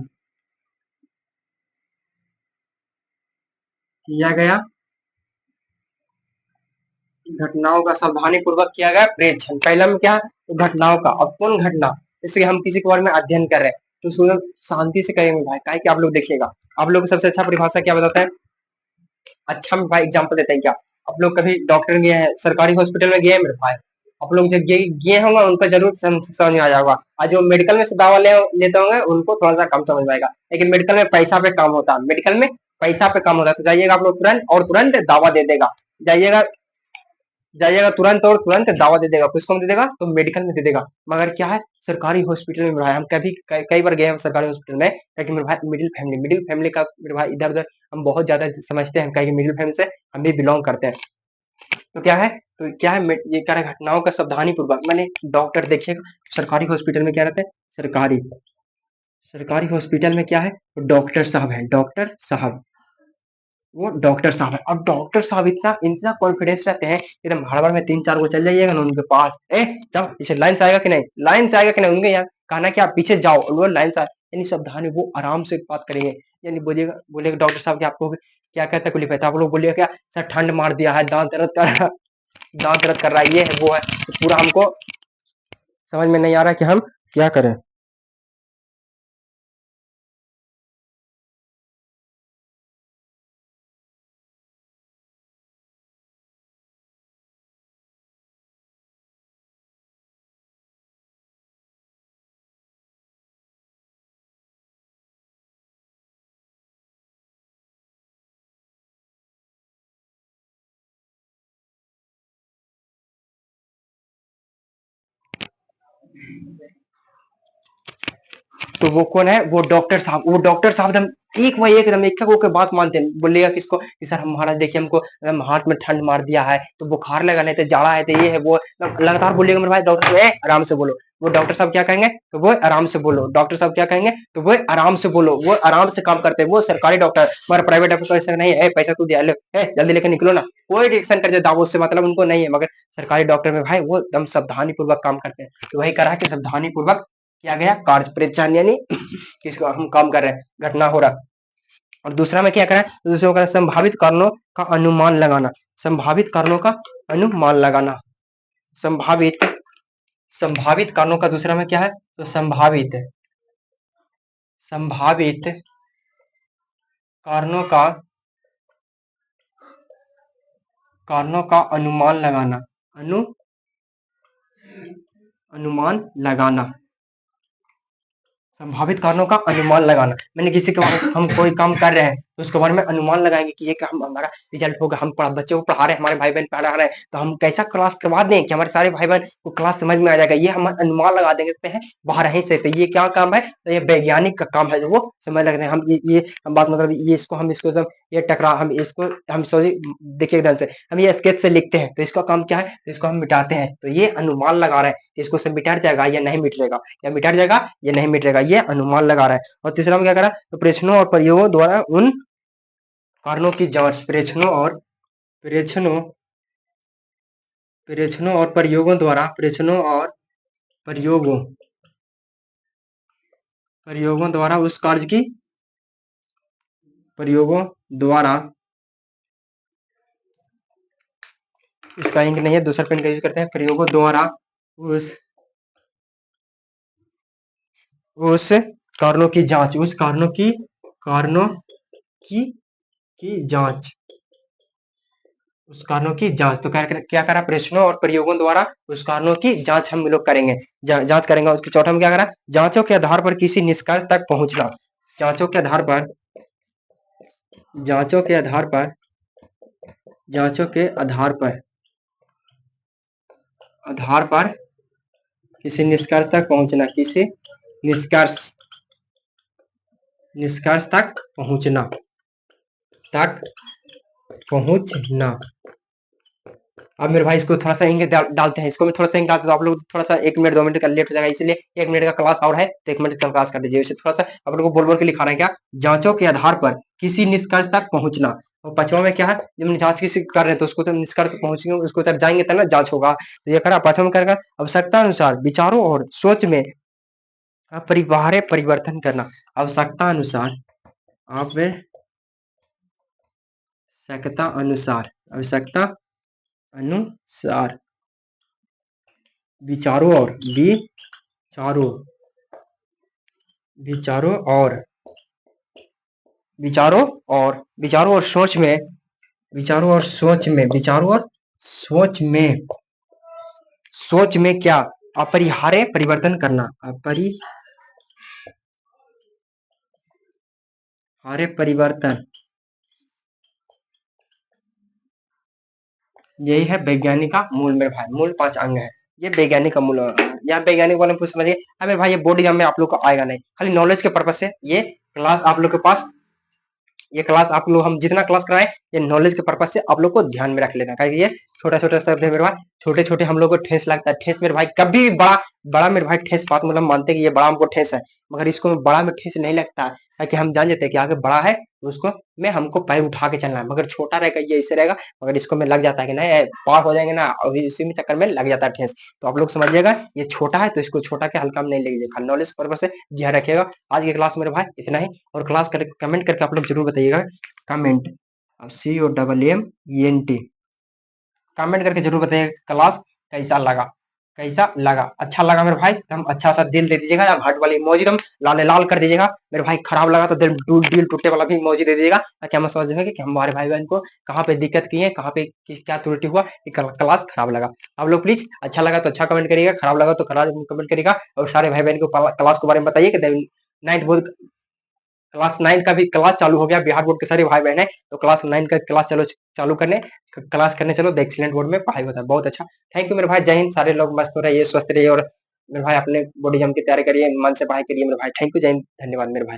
किया गया घटनाओं का सावधानी पूर्वक किया गया प्रेक्षण। पहला में क्या है तो घटनाओं का, अब कौन घटना, जैसे हम किसी के बारे में अध्ययन कर रहे हैं तो उसको शांति से करेंगे भाई, क्या है कि आप लोग देखिएगा, आप लोग को सबसे अच्छा परिभाषा क्या बताता है, अच्छा मैं भाई एग्जांपल देते हैं क्या, आप लोग कभी डॉक्टर गए हैं, सरकारी हॉस्पिटल में गए हैं मेरे भाई, आप लोग जब गए होंगे उनको जरूर समझ में आ जाएगा, और जो मेडिकल में से दवा लेते होंगे उनको थोड़ा सा कम समझ में आएगा, लेकिन मेडिकल में पैसा पे काम होता है, मेडिकल में पैसा पे काम होता है, तो जाइएगा आप लोग तुरंत और तुरंत दवा दे देगा, जाइएगा जाइएगा तुरंत और तुरंत दवा दे देगा, किसको दे देगा तो मेडिकल में दे देगा। मगर क्या है सरकारी हॉस्पिटल में भाई हम कभी कई बार गए हम सरकारी हॉस्पिटल में, क्योंकि मेरे भाई मिडिल फैमिली का मेरे भाई इधर उधर हम बहुत ज्यादा समझते हैं, कहीं मिडिल फैमिली से हम भी बिलोंग करते हैं। तो क्या है ये क्या है घटनाओं का सावधानी पूर्वक, मैंने डॉक्टर देखिएगा सरकारी हॉस्पिटल में क्या रहता है, सरकारी सरकारी हॉस्पिटल में क्या है डॉक्टर साहब है, डॉक्टर साहब, वो डॉक्टर साहब है, और डॉक्टर साहब इतना इतना कॉन्फिडेंस रहते हैं एकदम हड़बड़ में 3-4 गो चल जाइएगा ना उनके पास, ए जाओ पीछे लाइन से आएगा कि नहीं, लाइन से आएगा कि नहीं, उनके यहाँ कहना कि आप पीछे जाओ और वो लाइन से यानी सावधानी वो आराम से बात करेंगे, यानी बोलिएगा बोलेगा डॉक्टर साहब कि आपको क्या क्या तकलीफ है, तो आप लोग बोलिएगा क्या सर ठंड मार दिया है, दांत दर्द कर रहा, दांत दर्द कर रहा है, ये है वो है, तो पूरा हमको समझ में नहीं आ रहा कि हम क्या करें। तो वो कौन है वो डॉक्टर साहब, वो डॉक्टर साहब एकदम एक वही एकदम एक होकर बात मानते हैं, बोलेगा किसको कि सर हमारा देखिए हमको हाथ में ठंड मार दिया है, तो बुखार लगा नहीं तो जाड़ा है, तो ये है वो लगातार बोलिएगा मेरे भाई डॉक्टर आराम से बोलो, वो डॉक्टर साहब क्या कहेंगे तो वो आराम से बोलो, डॉक्टर साहब क्या कहेंगे तो वो आराम से बोलो, वो आराम से काम करते हैं, वो सरकारी डॉक्टर, मगर प्राइवेट डॉक्टर ऐसा नहीं है पैसा तू दिया लो जल्दी लेकर निकलो ना, कोई रिएक्शन कर दे दावों से मतलब उनको नहीं है, मगर सरकारी डॉक्टर में भाई वो एकदम सावधानी पूर्वक काम करते हैं, तो वही करा कि सावधानी पूर्वक किया गया कार्य परिचालन, यानी किसको हम काम कर रहे हैं घटना हो रहा है। और दूसरा में क्या करें तो दूसरा करें संभावित कारणों का अनुमान लगाना, संभावित कारणों का अनुमान लगाना, संभावित संभावित कारणों का दूसरा में क्या है तो संभावित संभावित कारणों का अनुमान लगाना, अनु अनुमान लगाना, संभावित कारणों का अनुमान लगाना, मैंने किसी के बारे में हम कोई काम कर रहे हैं तो उसके बारे में अनुमान लगाएंगे कि ये काम हमारा रिजल्ट होगा, हम बच्चों को पढ़ा रहे हैं, हमारे भाई बहन पढ़ा रहे हैं, तो हम कैसा क्लास करवा दें कि हमारे सारे भाई बहन को क्लास समझ में आ जाएगा, ये हम अनुमान लगा देंगे हैं बाहर ही से, तो ये क्या काम है तो ये वैज्ञानिक का काम है, जो वो समझ लगते हैं हम ये हम बात मतलब ये इसको हम इसको सब ये टकरा हम इसको हम सोचिए देखिए ढंग से हम ये स्केच से लिखते हैं तो इसका काम क्या है तो इसको हम मिटाते हैं, तो ये अनुमान लगा रहे हैं इसको से मिटा जाएगा या नहीं मिटेगा, या मिटा जाएगा या नहीं मिटेगा, ये अनुमान लगा रहा है। और तीसरा में क्या करा तो परीक्षणों और प्रयोगों द्वारा उन कारणों की जांच, प्रेक्षणों प्रेक्षणों और प्रयोगों द्वारा, प्रेक्षणों और प्रयोगों प्रयोगों द्वारा उस कार्य की प्रयोगों द्वारा इसका इंक नहीं है, दूसरा पेन का यूज करते हैं। प्रयोगों द्वारा उस उस कारणों की जांच, उस की की जांच उस कारणों की जांच। तो क्या करा, प्रश्नों और प्रयोगों द्वारा उस कारणों की जांच हम लोग करेंगे, जांच करेंगे। उसके चौथा में क्या करा, जांचों के आधार पर किसी निष्कर्ष तक पहुंचना। जांचों के आधार पर जांचों के आधार पर जांचों के आधार पर किसी निष्कर्ष तक पहुंचना, किसी निष्कर्ष निष्कर्ष तक पहुंचना। अब मेरे भाई इसको थोड़ा सा इंक डालते हैं, इसको भी थोड़ा सा इंक डालते हैं, तो आप लोग थोड़ा सा 1 मिनट 2 मिनट का लेट हो जाएगा, इसलिए 1 मिनट का क्लास और है तो 1 मिनट का क्लास कर दीजिए। इसे थोड़ा सा आप लोगों को बोल बोल के लिखाना है, क्या, जांचों के आधार पर किसी निष्कर्ष तक पहुंचना। और पांचवा में क्या है, जब हम जांच किसी कर रहे हैं तो उसको तो निष्कर्ष पहुंचेंगे, उसको तक जाएंगे तब ना जांच होगा। तो ये करा, पांचवा में करेगा, आवश्यकता अनुसार विचारों और सोच में अपरिहार्य परिवर्तन करना। आवश्यकता अनुसार आवश्यकता अनुसार आवश्यकता अनुसार विचारों और विचारों विचारों और विचारों और विचारों और सोच में विचारों और सोच में विचारों और सोच में क्या, अपरिहार्य परिवर्तन करना। अपरिहार्य परिवर्तन, यही है वैज्ञानिक का मूल मेरे भाई। मूल 5 अंग है, ये वैज्ञानिक का मूल। यहाँ वैज्ञानिक वाले कुछ समझिए। अरे भाई ये बोर्ड एग्जाम में आप लोग को आएगा नहीं, खाली नॉलेज के पर्पज से ये क्लास आप लोग के पास, ये क्लास आप लोग हम जितना क्लास कराए ये नॉलेज के पर्पज से आप लोग को ध्यान में रख लेना। ये छोटा छोटा शब्द है मेरे भाई, छोटे छोटे हम लोग को ठेस लगता है। ठेस मेरे भाई कभी भी बड़ा बड़ा मेरे भाई ठेस बात मतलब मानते हैं कि ये बड़ा हमको ठेस है, मगर इसको बड़ा में ठेस नहीं लगता है, ताकि हम जान जाते हैं कि आगे बड़ा है उसको में हमको पैर उठा के चलना है। मगर छोटा रहेगा ये ऐसे रहेगा, मगर इसको में लग जाता है कि नहीं पार हो जाएंगे ना, और इसी में चक्कर में लग जाता है ठेस। तो आप लोग समझिएगा ये छोटा है तो इसको छोटा के हल्का में नहीं लीजिए, खाली नॉलेज पर्पज से ध्यान रखिएगा। आज की क्लास मेरे भाई इतना ही, और क्लास कर कमेंट करके आप लोग जरूर बताइएगा। कमेंट, अब COMMENT कमेंट करके जरूर बताइएगा क्लास कैसा लगा। अच्छा लगा मेरे भाई तो हम अच्छा सा दिल दे दीजिएगा, या हार्ट वाली इमोजी एकदम लाल लाल कर दीजिएगा। मेरे भाई खराब लगा तो दिल टूटे वाला भी इमोजी दे दीजिएगा, ताकि हम समझ सकें कि हमारे भाई बहन को कहाँ पे दिक्कत की है, कहाँ पे क्या त्रुटि हुआ कि क्लास खराब लगा। आप लोग प्लीज अच्छा लगा तो अच्छा कमेंट करिएगा, खराब लगा तो खराब कमेंट करिएगा। और सारे भाई बहन को क्लास के बारे में बताइए कि 9th बोर्ड क्लास 9 का भी क्लास चालू हो गया। बिहार बोर्ड के सारे भाई बहन है तो क्लास 9 का क्लास चलो चालू करने क्लास करने चलो। द एक्सीलेंट बोर्ड में पढ़ाई होता है, बहुत अच्छा। थैंक यू मेरे भाई, जय हिंद। सारे लोग मस्त हो रहिए, स्वस्थ रहिए, और मेरे भाई अपने बॉडी जम की तैयारी करिए, मन से पढ़ाई करिए मेरे भाई। थैंक यू, जय हिंद, धन्यवाद मेरे भाई।